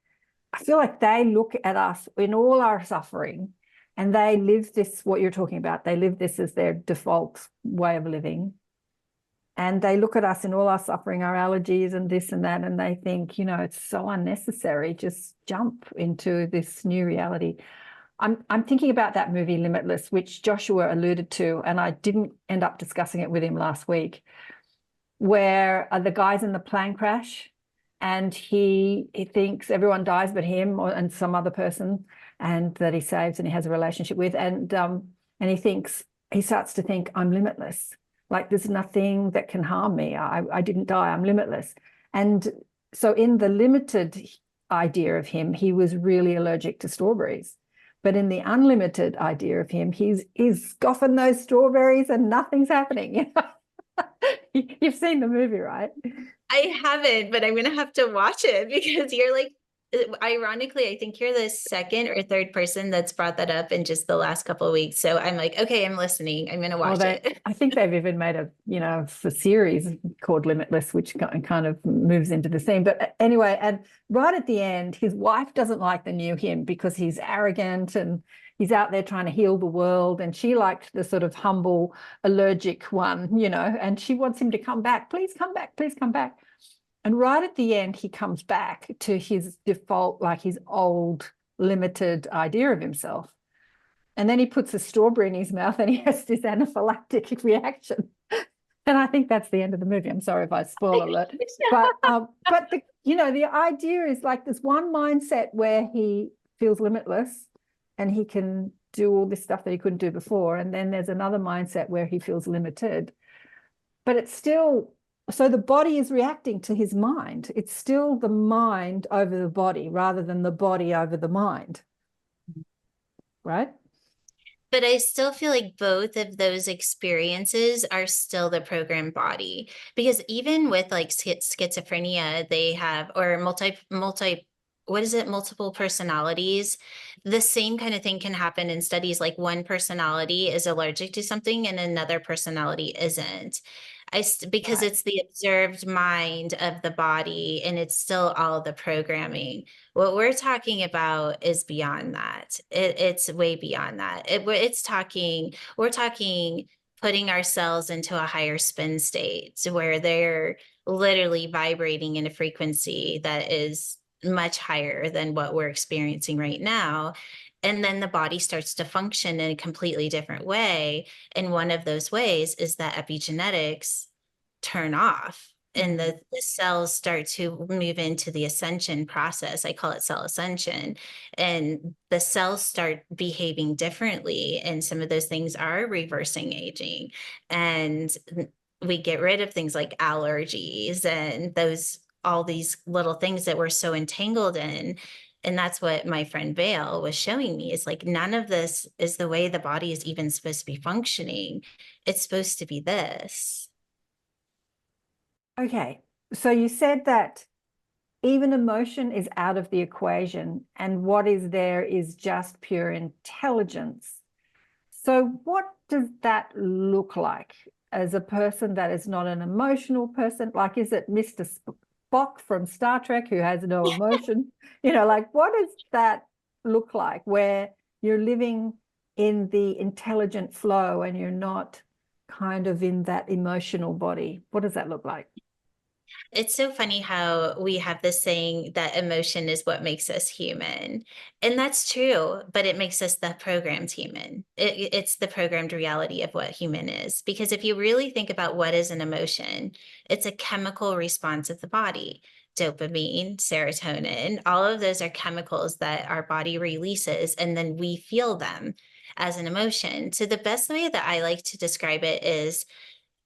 they look at us in all our suffering, and they live this, what you're talking about, they live this as their default way of living. And they look at us in all our suffering, our allergies and this and that, and they think, it's so unnecessary. Just jump into this new reality. I'm thinking about that movie Limitless, which Joshua alluded to, and I didn't end up discussing it with him last week, where the guy's in the plane crash and he thinks everyone dies but him and some other person, and that he saves and he has a relationship with, and he starts to think, I'm limitless. Like there's nothing that can harm me. I didn't die. I'm limitless. And so in the limited idea of him, he was really allergic to strawberries. But in the unlimited idea of him, he's scoffing those strawberries and nothing's happening. You've seen the movie, right? I haven't, but I'm going to have to watch it because you're like, ironically, I think you're the second or third person that's brought that up in just the last couple of weeks. So I'm like, okay, I'm listening. I'm going to watch it. I think they've even made a series called Limitless, which kind of moves into the theme. But anyway, and right at the end, his wife doesn't like the new him because he's arrogant and he's out there trying to heal the world. And she liked the sort of humble, allergic one, and she wants him to come back. Please come back. Please come back. And right at the end, he comes back to his default, like his old limited idea of himself. And then he puts a strawberry in his mouth and he has this anaphylactic reaction. And I think that's the end of the movie. I'm sorry if I spoil alert. But the idea is like there's one mindset where he feels limitless and he can do all this stuff that he couldn't do before. And then there's another mindset where he feels limited. But it's still... So the body is reacting to his mind. It's still the mind over the body rather than the body over the mind. Right? But I still feel like both of those experiences are still the programmed body, because even with like schizophrenia, they have, or multiple personalities, the same kind of thing can happen in studies. Like one personality is allergic to something and another personality isn't. Because it's the observed mind of the body and it's still all the programming. What we're talking about is beyond that. It's way beyond that. We're talking putting ourselves into a higher spin state where they're literally vibrating in a frequency that is much higher than what we're experiencing right now. And then the body starts to function in a completely different way. And one of those ways is that epigenetics turn off and the cells start to move into the ascension process. I call it cell ascension. And the cells start behaving differently. And some of those things are reversing aging. And we get rid of things like allergies and all these little things that we're so entangled in. And that's what my friend Vale was showing me. Is like, none of this is the way the body is even supposed to be functioning. It's supposed to be this. Okay. So you said that even emotion is out of the equation and what is there is just pure intelligence. So what does that look like as a person that is not an emotional person? Like, is it Mr. Spock from Star Trek who has no emotion? Like, what does that look like where you're living in the intelligent flow and you're not kind of in that emotional body? What does that look like? It's so funny how we have this saying that emotion is what makes us human. And that's true, but it makes us the programmed human. It's the programmed reality of what human is. Because if you really think about what is an emotion, it's a chemical response of the body. Dopamine, serotonin, all of those are chemicals that our body releases, and then we feel them as an emotion. So the best way that I like to describe it is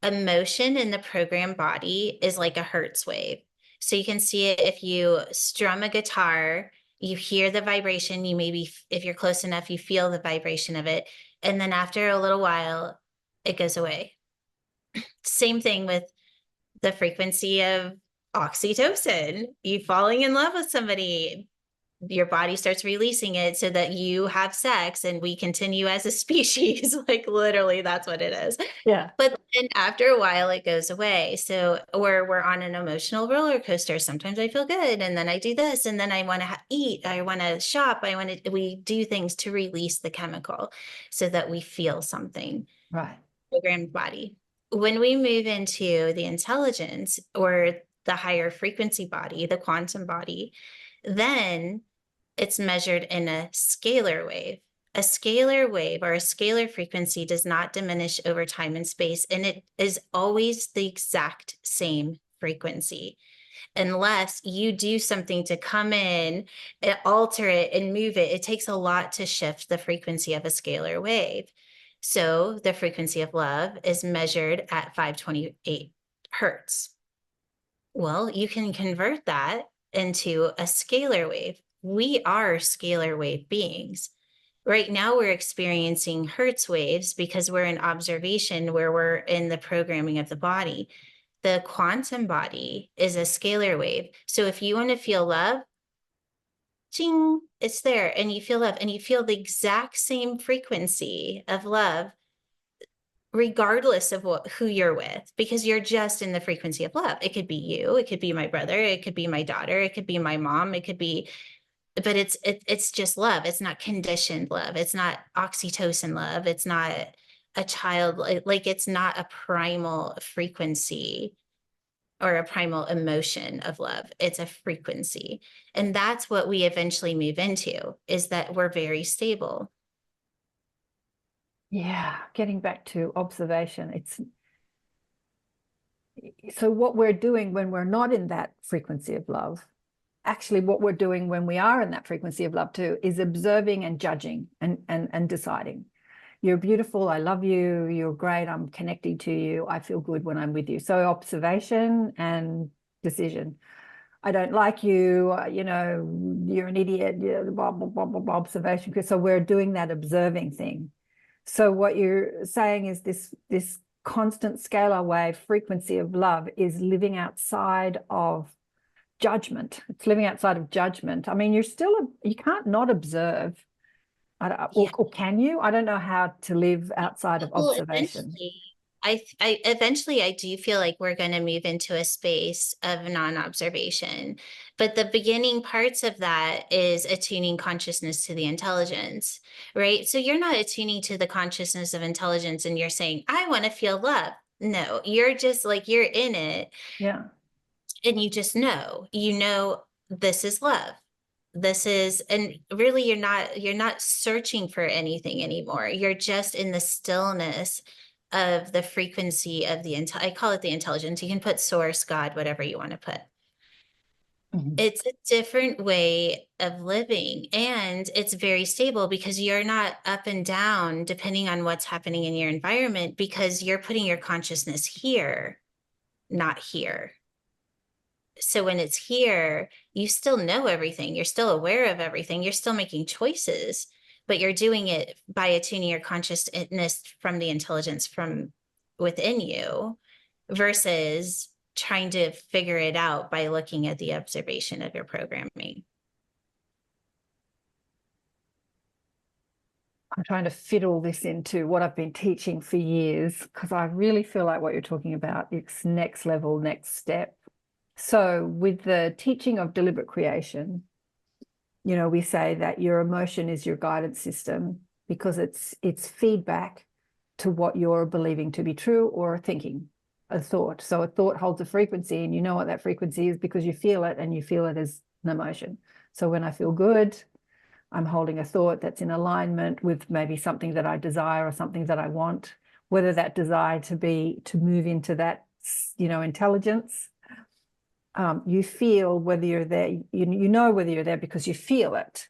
emotion in the programmed body is like a Hertz wave. So you can see it if you strum a guitar, you hear the vibration, you maybe, if you're close enough, you feel the vibration of it. And then after a little while, it goes away. Same thing with the frequency of oxytocin. You falling in love with somebody, your body starts releasing it so that you have sex and we continue as a species. Like literally that's what it is. Yeah. But then after a while it goes away. So, or we're on an emotional roller coaster. Sometimes I feel good and then I do this and then I want to eat, I want to shop, we do things to release the chemical so that we feel something. Right. Programmed body. when we move into the intelligence or the higher frequency body, the quantum body, then it's measured in a scalar wave. A scalar wave or a scalar frequency does not diminish over time and space, and it is always the exact same frequency. Unless you do something to come in, alter it, and move it. It takes a lot to shift the frequency of a scalar wave. So the frequency of love is measured at 528 hertz. Well, you can convert that into a scalar wave. We are scalar wave beings. Right now, we're experiencing hertz waves because we're in observation where we're in the programming of the body. The quantum body is a scalar wave. So if you want to feel love, ching, it's there, and you feel love, and you feel the exact same frequency of love regardless of who you're with, because you're just in the frequency of love. It could be you, it could be my brother, it could be my daughter, it could be my mom, it could be, but it's just love. It's not conditioned love. It's not oxytocin love. It's not a child, like it's not a primal frequency or a primal emotion of love. It's a frequency. And that's what we eventually move into, is that we're very stable. Yeah, getting back to observation, it's so what we're doing when we're not in that frequency of love, actually what we're doing when we are in that frequency of love too, is observing and judging and deciding. You're beautiful, I love you, you're great, I'm connecting to you, I feel good when I'm with you. So observation and decision. I don't like you, you're an idiot, blah, blah, blah, blah, blah, observation. So we're doing that observing thing. So what you're saying is this constant scalar wave frequency of love is living outside of judgment. It's living outside of judgment. I mean, you can't not observe. Or can you? I don't know how to live outside of observation. Eventually, I do feel like we're going to move into a space of non-observation. But the beginning parts of that is attuning consciousness to the intelligence, right? So you're not attuning to the consciousness of intelligence and you're saying, I want to feel love. No, you're just like, you're in it. Yeah. And you just know, this is love. This is, and really you're not searching for anything anymore. You're just in the stillness of the frequency of I call it the intelligence. You can put source, God, whatever you want to put. Mm-hmm. It's a different way of living, and it's very stable because you're not up and down depending on what's happening in your environment, because you're putting your consciousness here, not here. So when it's here, you still know everything. You're still aware of everything. You're still making choices, but you're doing it by attuning your consciousness from the intelligence from within you versus trying to figure it out by looking at the observation of your programming. I'm trying to fit all this into what I've been teaching for years, because I really feel like what you're talking about, it's next level, next step. So with the teaching of deliberate creation, we say that your emotion is your guidance system because it's feedback to what you're believing to be true or thinking, a thought. So a thought holds a frequency, and you know what that frequency is because you feel it, and you feel it as an emotion. So when I feel good, I'm holding a thought that's in alignment with maybe something that I desire or something that I want, whether that desire to move into that, intelligence. You feel whether you're there, you know whether you're there because you feel it.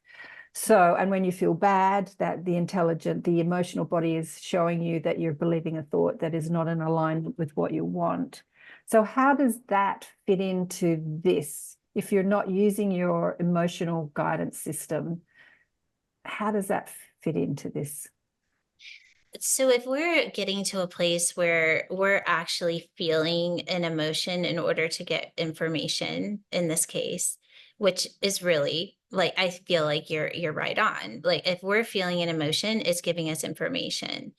So, and when you feel bad, that the emotional body is showing you that you're believing a thought that is not in alignment with what you want. So how does that fit into this? If you're not using your emotional guidance system, how does that fit into this? So if we're getting to a place where we're actually feeling an emotion in order to get information, in this case, which is really like, I feel like you're right on. Like if we're feeling an emotion, it's giving us information.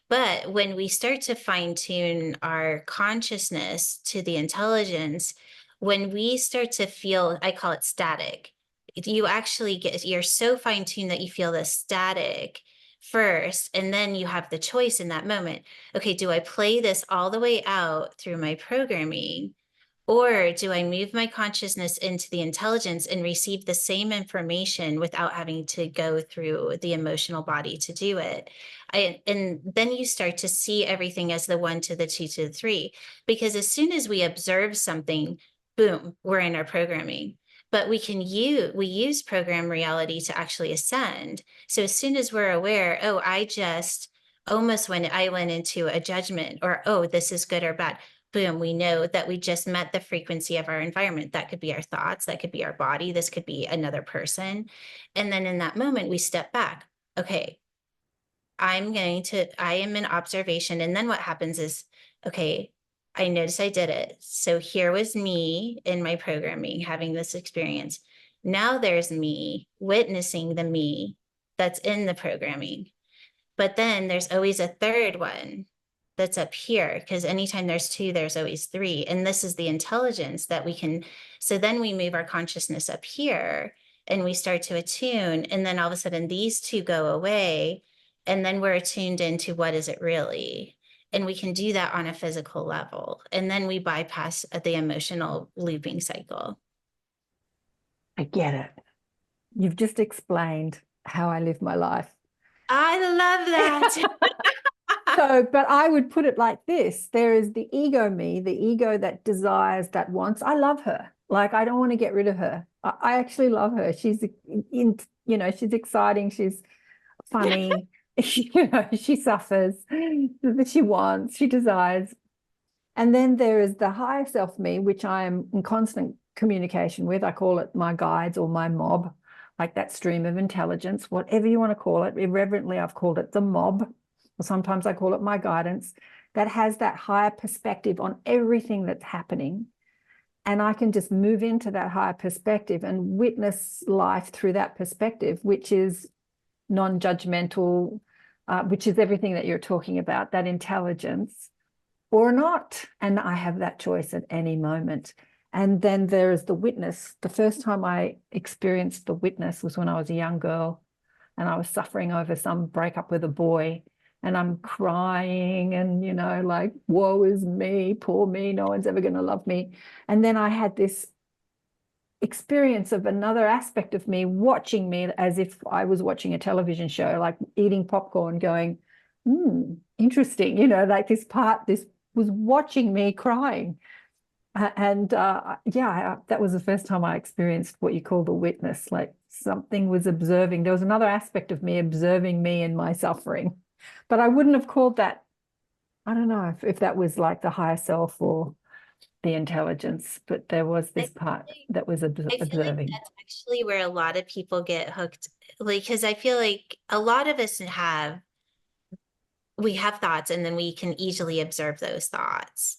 But when we start to fine tune our consciousness to the intelligence, when we start to feel, I call it static, you actually you're so fine tuned that you feel the static first, and then you have the choice in that moment. Okay, do I play this all the way out through my programming, or do I move my consciousness into the intelligence and receive the same information without having to go through the emotional body to do it? And then you start to see everything as the 1 to the 2 to the 3, because as soon as we observe something, boom, we're in our programming. But we use program reality to actually ascend. So as soon as we're aware, oh, almost when I went into a judgment, or, oh, this is good or bad, boom, we know that we just met the frequency of our environment. That could be our thoughts, that could be our body, this could be another person. And then in that moment, we step back. Okay, I am in observation. And then what happens is, okay, I noticed I did it. So here was me in my programming having this experience. Now there's me witnessing the me that's in the programming. But then there's always a third one that's up here, because anytime there's 2, there's always 3. And this is the intelligence that we can. So then we move our consciousness up here and we start to attune. And then all of a sudden these 2 go away. And then we're attuned into what is it really? And we can do that on a physical level. And then we bypass the emotional looping cycle. I get it. You've just explained how I live my life. I love that. So, but I would put it like this. There is the ego me, the ego that desires, that wants. I love her. Like, I don't want to get rid of her. I actually love her. She's she's exciting. She's funny. She suffers. She wants, she desires. And then there is the higher self me, which I am in constant communication with. I call it my guides or my mob, like that stream of intelligence, whatever you want to call it. Irreverently, I've called it the mob. Or sometimes I call it my guidance, that has that higher perspective on everything that's happening. And I can just move into that higher perspective and witness life through that perspective, which is non-judgmental, which is everything that you're talking about, that intelligence, or not. And I have that choice at any moment. And then there is the witness. The first time I experienced the witness was when I was a young girl and I was suffering over some breakup with a boy. And I'm crying and, like, woe is me, poor me, no one's ever going to love me. And then I had this experience of another aspect of me watching me as if I was watching a television show, like eating popcorn, going, interesting, like this was watching me crying. That was the first time I experienced what you call the witness, like something was observing. There was another aspect of me observing me and my suffering. But I wouldn't have called that, I don't know if that was like the higher self or the intelligence, but there was this part that was observing. I feel like that's actually where a lot of people get hooked, like, because I feel like a lot of us we have thoughts and then we can easily observe those thoughts.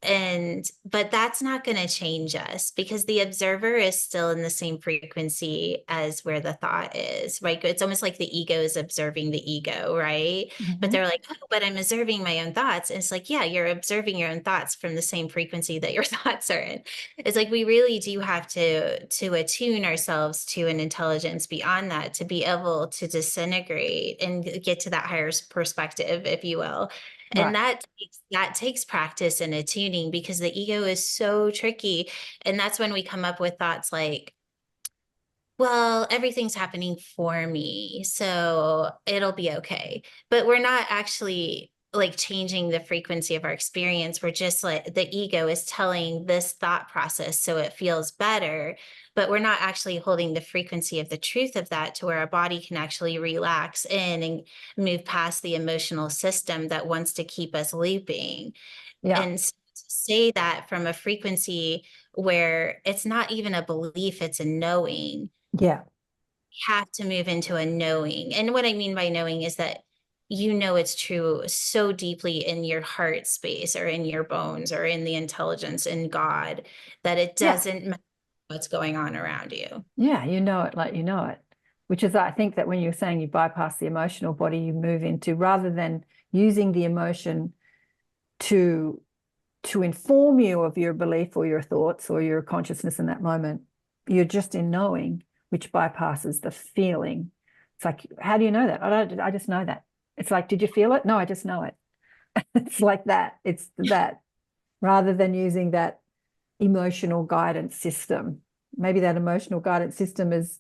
But that's not going to change us, because the observer is still in the same frequency as where the thought is, right? It's almost like the ego is observing the ego, right? Mm-hmm. But they're like, oh, but I'm observing my own thoughts. And it's like, yeah, you're observing your own thoughts from the same frequency that your thoughts are in. It's like, we really do have to attune ourselves to an intelligence beyond that, to be able to disintegrate and get to that higher perspective, if you will. And that takes practice and attuning, because the ego is so tricky. And that's when we come up with thoughts like, well, everything's happening for me, so it'll be okay. But we're not actually like changing the frequency of our experience. We're just like, the ego is telling this thought process so it feels better, but we're not actually holding the frequency of the truth of that to where our body can actually relax in and move past the emotional system that wants to keep us looping. Yeah. And to say that from a frequency where it's not even a belief, it's a knowing. Yeah. You have to move into a knowing. And what I mean by knowing is that it's true so deeply in your heart space or in your bones or in the intelligence in God that it doesn't matter what's going on around you. Yeah, you know it like you know it, which is, I think that when you're saying you bypass the emotional body, you move into, rather than using the emotion to inform you of your belief or your thoughts or your consciousness in that moment, you're just in knowing, which bypasses the feeling. It's like, how do you know that? I just know that. It's like, did you feel it? No, I just know it. It's like that. It's that, rather than using that emotional guidance system. Maybe that emotional guidance system is,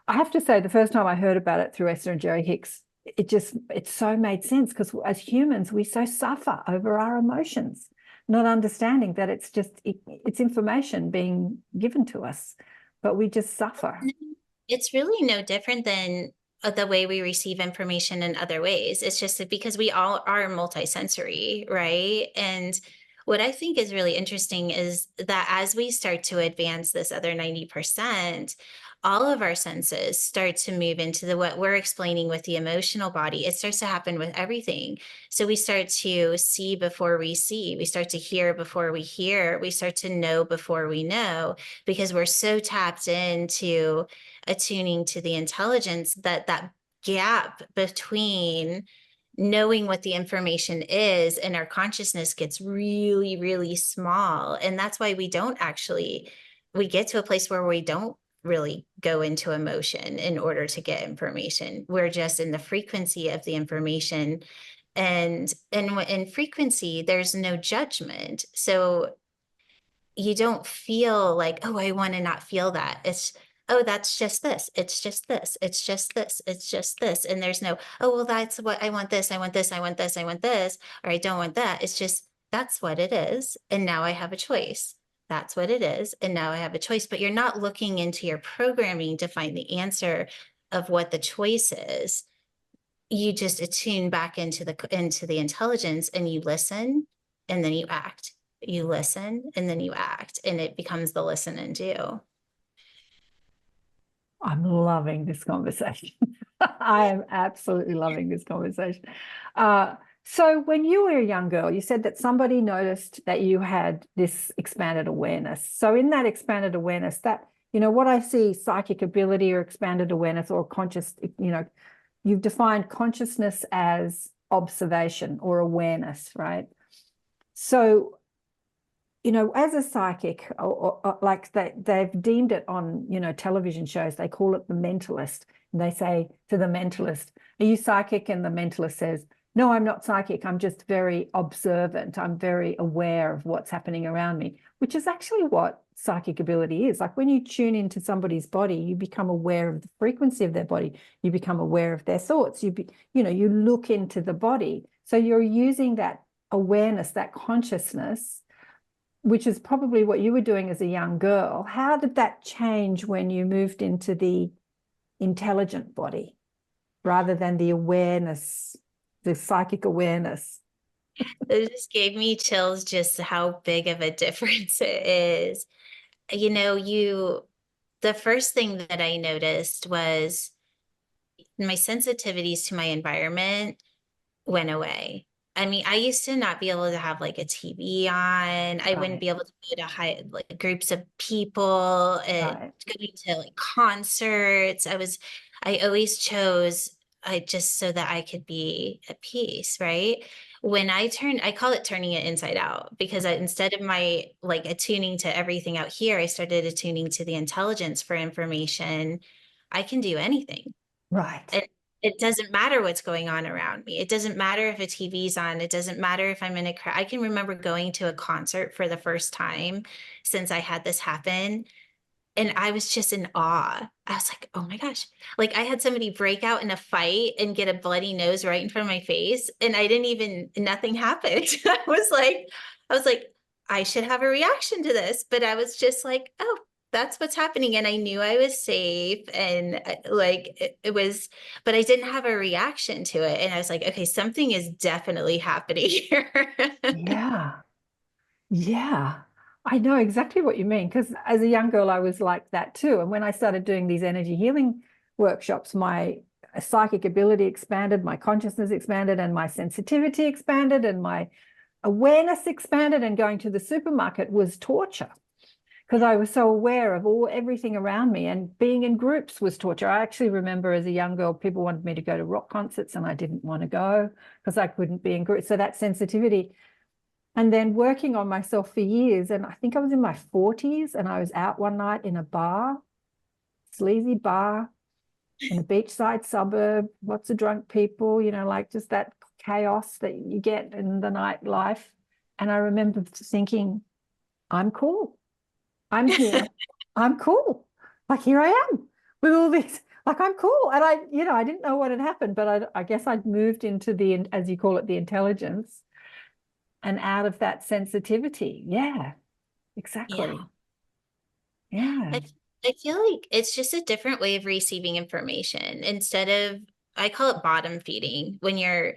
I have to say, the first time I heard about it through Esther and Jerry Hicks, it so made sense, because as humans, we so suffer over our emotions, not understanding that it's information being given to us, but we just suffer. It's really no different than the way we receive information in other ways. It's just that because we all are multisensory, right? And what I think is really interesting is that as we start to advance this other 90%, all of our senses start to move into what we're explaining with the emotional body. It starts to happen with everything. So we start to see before we see, we start to hear before we hear, we start to know before we know, because we're so tapped into attuning to the intelligence that gap between knowing what the information is and our consciousness gets really, really small. And that's why we get to a place where we don't really go into emotion in order to get information. We're just in the frequency of the information. And in frequency, there's no judgment. So you don't feel like, oh, I want to not feel that. It's, oh, that's just this. It's just this. It's just this. It's just this. And there's no, oh, well, that's what I want this. I want this. I want this. I want this. Or I don't want that. It's just, that's what it is. And now I have a choice. That's what it is. And now I have a choice. But you're not looking into your programming to find the answer of what the choice is. You just attune back into the intelligence, and you listen, and then you act. You listen, and then you act, and it becomes the listen and do. I'm loving this conversation. I am absolutely loving this conversation. So when you were a young girl, you said that somebody noticed that you had this expanded awareness. So in that expanded awareness, that, what I see, psychic ability or expanded awareness or conscious, you've defined consciousness as observation or awareness, right? So, as a psychic, or like they've deemed it on, television shows, they call it the mentalist. And they say to the mentalist, are you psychic? And the mentalist says, no, I'm not psychic. I'm just very observant. I'm very aware of what's happening around me, which is actually what psychic ability is. Like when you tune into somebody's body, you become aware of the frequency of their body. You become aware of their thoughts. You look into the body. So you're using that awareness, that consciousness, which is probably what you were doing as a young girl. How did that change when you moved into the intelligent body rather than the awareness, the psychic awareness? It just gave me chills just how big of a difference it is. The first thing that I noticed was my sensitivities to my environment went away. I mean, I used to not be able to have like a TV on. I wouldn't be able to go to like groups of people and going to like concerts. I always chose just so that I could be at peace, right? When I call it turning it inside out, because instead of my like attuning to everything out here, I started attuning to the intelligence for information. I can do anything. Right. And it doesn't matter what's going on around me. It doesn't matter if a TV's on. It doesn't matter if I'm in a crowd. I can remember going to a concert for the first time since I had this happen. And I was just in awe. I was like, oh my gosh. Like I had somebody break out in a fight and get a bloody nose right in front of my face. And nothing happened. I was like, I should have a reaction to this. But I was just like, oh, that's what's happening. And I knew I was safe. And it was, but I didn't have a reaction to it. And I was like, okay, something is definitely happening here. Yeah. Yeah. I know exactly what you mean, because as a young girl, I was like that too. And when I started doing these energy healing workshops, my psychic ability expanded, my consciousness expanded, and my sensitivity expanded, and my awareness expanded. And going to the supermarket was torture because I was so aware of everything around me, and being in groups was torture. I actually remember as a young girl, people wanted me to go to rock concerts and I didn't want to go because I couldn't be in groups. So that sensitivity. And then working on myself for years. And I think I was in my 40s and I was out one night in a bar, sleazy bar. in a beachside suburb, lots of drunk people, you know, like just that chaos that you get in the nightlife. And I remember thinking, I'm cool. I'm here. I'm cool. Like, here I am with all these, like, I'm cool. And I didn't know what had happened, but I guess I'd moved into the, as you call it, the intelligence, and out of that sensitivity. Yeah, exactly. Yeah. I feel like it's just a different way of receiving information. Instead of, I call it bottom feeding, when you're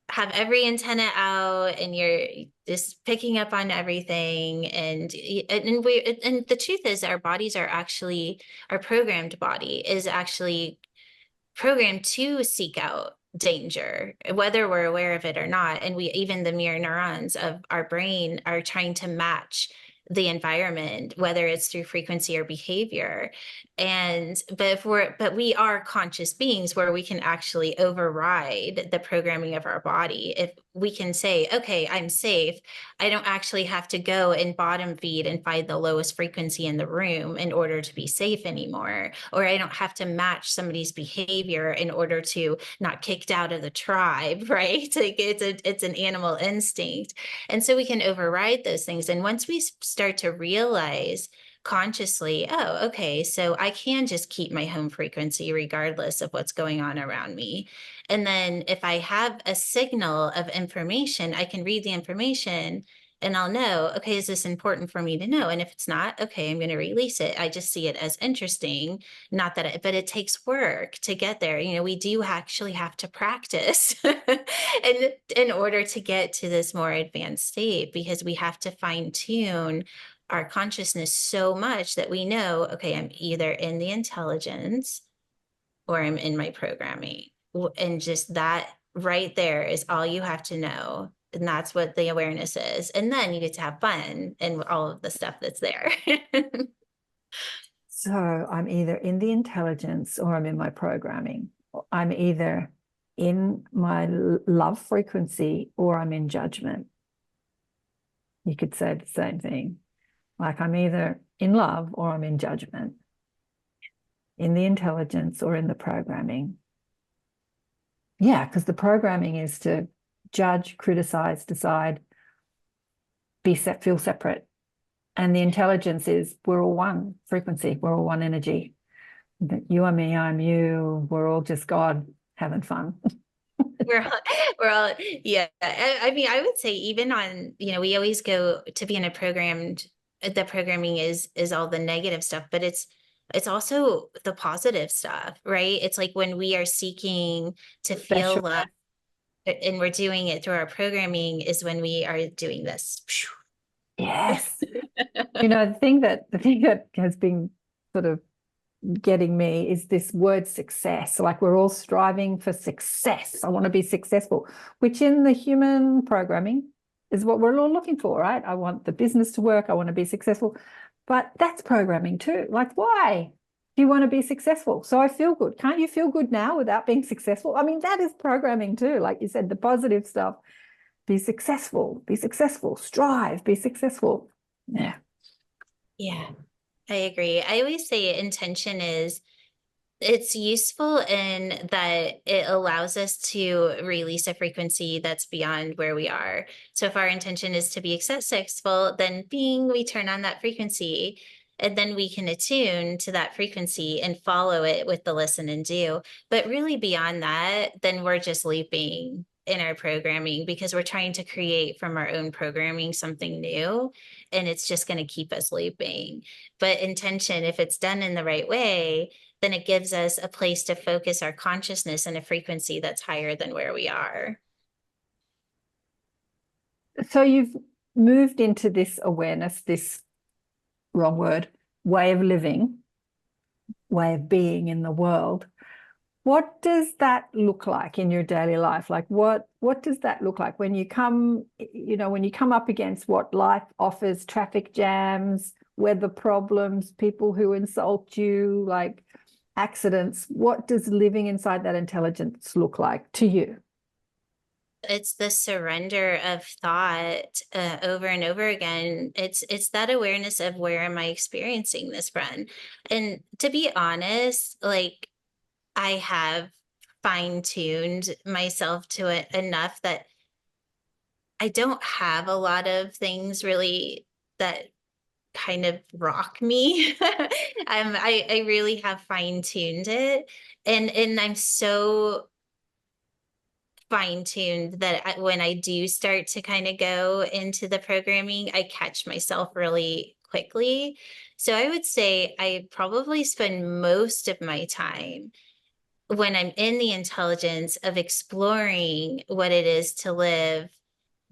have every antenna out and you're just picking up on everything. And the truth is our bodies are actually, our programmed body is actually programmed to seek out danger, whether we're aware of it or not. And even the mirror neurons of our brain are trying to match the environment, whether it's through frequency or behavior. But we are conscious beings where we can actually override the programming of our body. If we can say, okay, I'm safe, I don't actually have to go and bottom feed and find the lowest frequency in the room in order to be safe anymore. Or I don't have to match somebody's behavior in order to not kicked out of the tribe, right? Like it's an animal instinct. And so we can override those things. And once we start to realize consciously, oh, okay, so I can just keep my home frequency regardless of what's going on around me. And then if I have a signal of information, I can read the information and I'll know, okay, is this important for me to know? And if it's not, okay, I'm going to release it. I just see it as interesting, not that, but it takes work to get there. You know, we do actually have to practice and in order to get to this more advanced state, because we have to fine tune our consciousness so much that we know, okay, I'm either in the intelligence or I'm in my programming. And just that right there is all you have to know. And that's what the awareness is. And then you get to have fun and all of the stuff that's there. So I'm either in the intelligence or I'm in my programming. I'm either in my love frequency or I'm in judgment. You could say the same thing. Like I'm either in love or I'm in judgment, in the intelligence or in the programming. Yeah, because the programming is to judge, criticize, decide, feel separate. And the intelligence is we're all one frequency, we're all one energy. You are me, I'm you, we're all just God having fun. we're all, yeah. I mean, I would say even on, you know, we always go to be in a programmed, the programming is all the negative stuff, but it's also the positive stuff, right? It's like when we are seeking to feel love and we're doing it through our programming is when we are doing this. Yes. You know, the thing that has been sort of getting me is this word success. Like we're all striving for success. I want to be successful, which in the human programming is what we're all looking for, right? I want the business to work. I want to be successful. But that's programming too. Like, why do you want to be successful? So I feel good. Can't you feel good now without being successful? I mean, that is programming too. Like you said, the positive stuff. Be successful, strive, be successful. Yeah. Yeah, I agree. I always say intention it's useful in that it allows us to release a frequency that's beyond where we are. So if our intention is to be successful, then we turn on that frequency and then we can attune to that frequency and follow it with the listen and do. But really beyond that, then we're just looping in our programming because we're trying to create from our own programming something new, and it's just going to keep us looping. But intention, if it's done in the right way, then it gives us a place to focus our consciousness in a frequency that's higher than where we are. So you've moved into this awareness, this wrong word, way of living, way of being in the world. What does that look like in your daily life? Like what does that look like when you come, when you come up against what life offers, traffic jams, weather problems, people who insult you, like accidents? What does living inside that intelligence look like to you? It's the surrender of thought over and over again. It's that awareness of where am I experiencing this from? And to be honest, like I have fine-tuned myself to it enough that I don't have a lot of things really that kind of rock me. I really have fine-tuned it, and I'm so fine-tuned that when I do start to kind of go into the programming, I catch myself really quickly. So I would say I probably spend most of my time when I'm in the intelligence of exploring what it is to live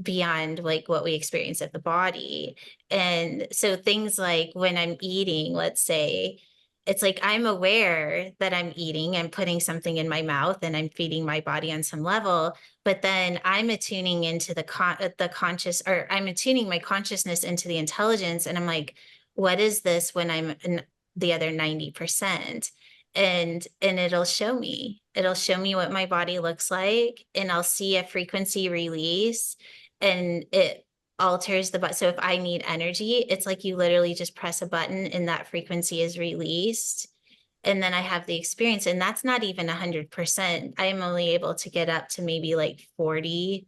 beyond like what we experience at the body. And so things like when I'm eating, let's say, it's like I'm aware that I'm eating, I'm putting something in my mouth and I'm feeding my body on some level, but then I'm attuning into the conscious, or I'm attuning my consciousness into the intelligence, and I'm like, what is this when I'm in the other 90%? And it'll show me. It'll show me what my body looks like, and I'll see a frequency release, and it alters the, so if I need energy, it's like you literally just press a button and that frequency is released, and then I have the experience. And that's not even 100%. I'm only able to get up to maybe like 40,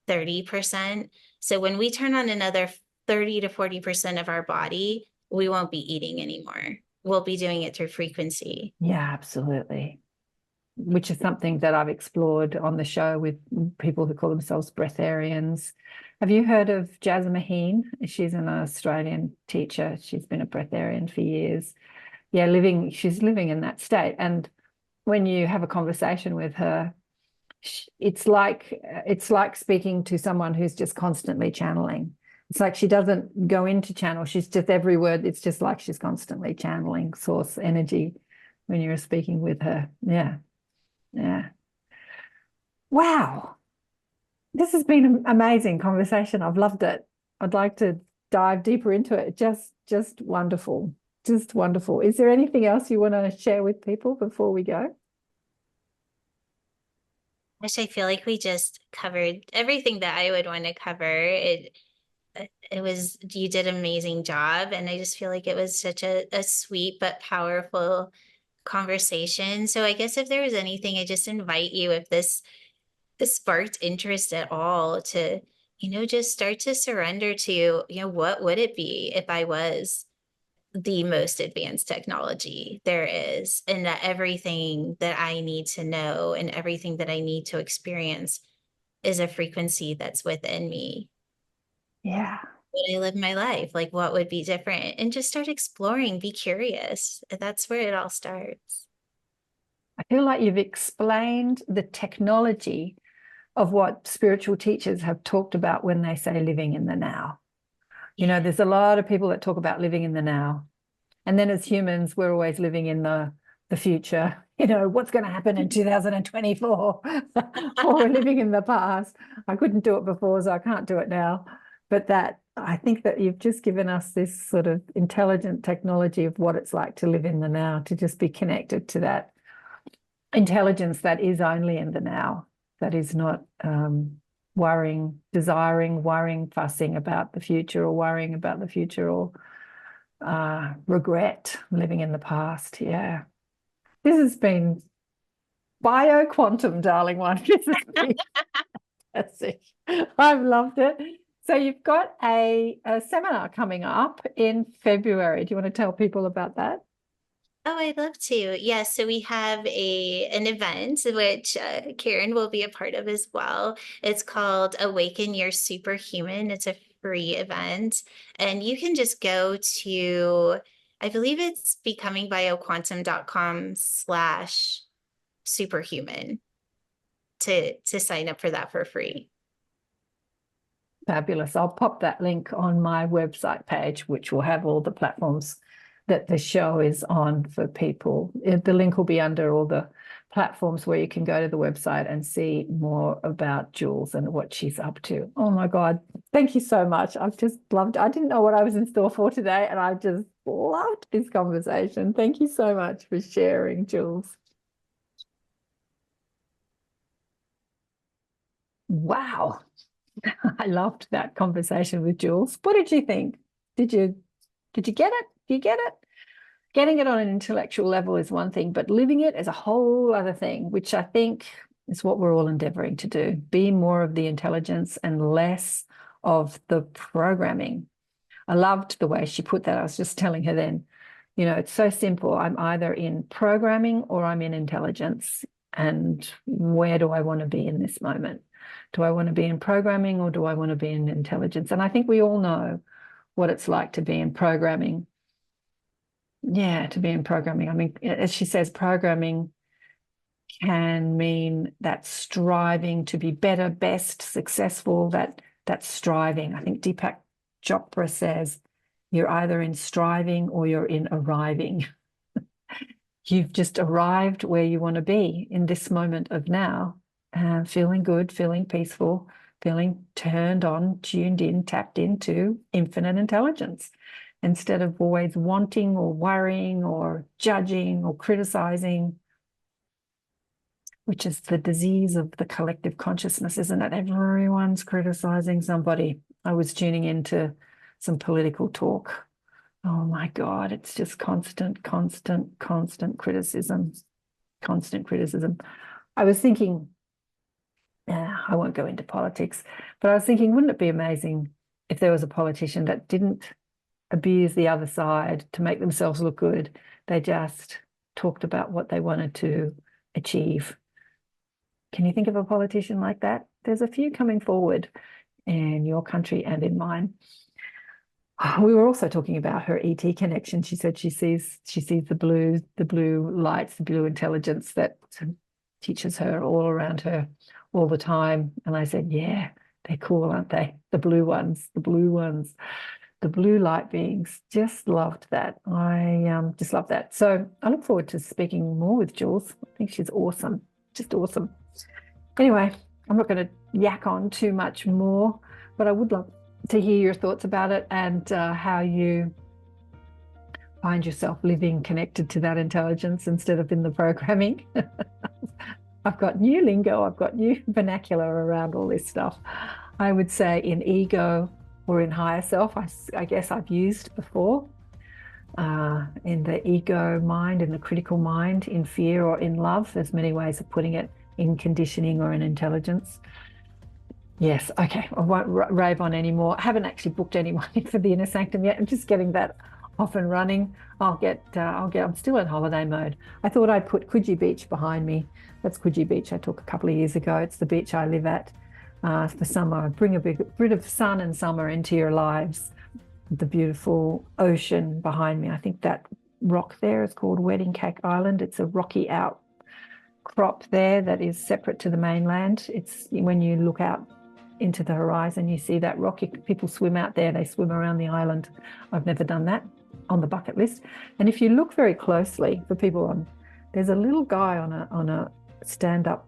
30%. So when we turn on another 30 to 40% of our body, we won't be eating anymore. We'll be doing it through frequency. Yeah, absolutely. Which is something that I've explored on the show with people who call themselves breatharians. Have you heard of Jazz Maheen? She's an Australian teacher. She's been a breatharian for years. Yeah, she's living in that state. And when you have a conversation with her, it's like speaking to someone who's just constantly channeling. It's like she doesn't go into channel. She's just, every word, it's just like she's constantly channeling source energy when you're speaking with her. Yeah. Yeah. Wow. This has been an amazing conversation. I've loved it. I'd like to dive deeper into it. Just wonderful. Just wonderful. Is there anything else you want to share with people before we go? I feel like we just covered everything that I would want to cover. It was, you did an amazing job. And I just feel like it was such a sweet but powerful conversation. So I guess if there was anything, I just invite you, if this sparked interest at all, to, just start to surrender to, what would it be if I was the most advanced technology there is, and that everything that I need to know and everything that I need to experience is a frequency that's within me. Yeah. Would I live my life? Like, what would be different? And just start exploring, be curious. That's where it all starts. I feel like you've explained the technology of what spiritual teachers have talked about when they say living in the now. There's a lot of people that talk about living in the now. And then as humans, we're always living in the future. What's going to happen in 2024? Or we're living in the past. I couldn't do it before, so I can't do it now. But I think that you've just given us this sort of intelligent technology of what it's like to live in the now, to just be connected to that intelligence that is only in the now, that is not worrying, fussing about the future, or worrying about the future, or regret living in the past. Yeah. This has been BioQuantum, darling one. This has been fantastic. I've loved it. So you've got a seminar coming up in February. Do you want to tell people about that? Oh, I'd love to. Yeah, so we have an event which Karen will be a part of as well. It's called Awaken Your Superhuman. It's a free event, and you can just go to, I believe it's becomingbioquantum.com/superhuman to sign up for that for free. Fabulous. I'll pop that link on my website page, which will have all the platforms that the show is on for people. The link will be under all the platforms where you can go to the website and see more about Jules and what she's up to. Oh my God. Thank you so much. I've just loved it. I didn't know what I was in store for today, and I just loved this conversation. Thank you so much for sharing, Jules. Wow. I loved that conversation with Jules. What did you think? Did you get it? Do you get it? getting it on an intellectual level is one thing, but living it is a whole other thing, which I think is what we're all endeavoring to do. Be more of the intelligence and less of the programming. I loved the way she put that. I was just telling her then, you know, it's so simple. I'm either in programming or I'm in intelligence. And where do I want to be in this moment? Do I want to be in programming or do I want to be in intelligence? And I think we all know what it's like to be in programming. Yeah, to be in programming. I mean, as she says, programming can mean that striving to be better, best, successful, that striving. I think Deepak Chopra says you're either in striving or you're in arriving. You've just arrived where you want to be in this moment of now, feeling good, feeling peaceful, feeling turned on, tuned in, tapped into infinite intelligence, instead of always wanting or worrying or judging or criticizing, which is the disease of the collective consciousness, isn't it? Everyone's criticizing somebody. I was tuning into some political talk. Oh my God, it's just constant criticism, constant criticism. I was thinking, I won't go into politics, but I was thinking, wouldn't it be amazing if there was a politician that didn't abuse the other side to make themselves look good? They just talked about what they wanted to achieve. Can you think of a politician like that? There's a few coming forward in your country and in mine. We were also talking about her ET connection. She said she sees the blue lights, the blue intelligence that teaches her all around her all the time. And I said, yeah, they're cool, aren't they? The blue ones, the blue light beings. Just loved that. I just love that. So I look forward to speaking more with Jules. I think she's awesome, just awesome. Anyway, I'm not going to yak on too much more, but I would love to hear your thoughts about it and how you find yourself living connected to that intelligence instead of in the programming. I've got new lingo, I've got new vernacular around all this stuff. I would say in ego or in higher self, I guess I've used before. In the ego mind, in the critical mind, in fear or in love. There's many ways of putting it, in conditioning or in intelligence. Yes, okay, I won't rave on anymore. I haven't actually booked anyone for the Inner Sanctum yet. I'm just getting that off and running. I'm still in holiday mode. I thought I'd put Coogee Beach behind me. That's Coogee Beach I took a couple of years ago. It's the beach I live at for summer. Bring a bit of sun and summer into your lives. The beautiful ocean behind me. I think that rock there is called Wedding Cake Island. It's a rocky outcrop there that is separate to the mainland. It's when you look out into the horizon, you see that rock. People swim out there, they swim around the island. I've never done that, on the bucket list. And if you look very closely, for people on, there's a little guy on a stand-up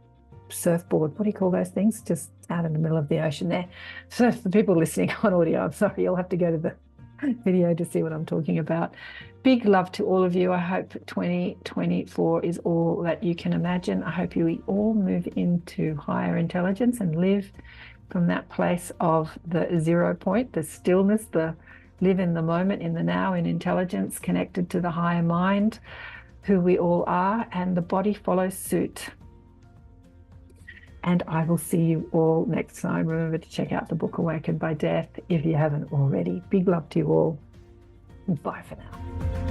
surfboard. What do you call those things? Just out in the middle of the ocean there. So for people listening on audio, I'm sorry, you'll have to go to the video to see what I'm talking about. Big love to all of you. I hope 2024 is all that you can imagine. I hope you all move into higher intelligence and live from that place of the 0 point, the stillness, the live in the moment, in the now, in intelligence, connected to the higher mind, who we all are, and the body follows suit. And I will see you all next time. Remember to check out the book Awakened by Death if you haven't already. Big love to you all. Bye for now.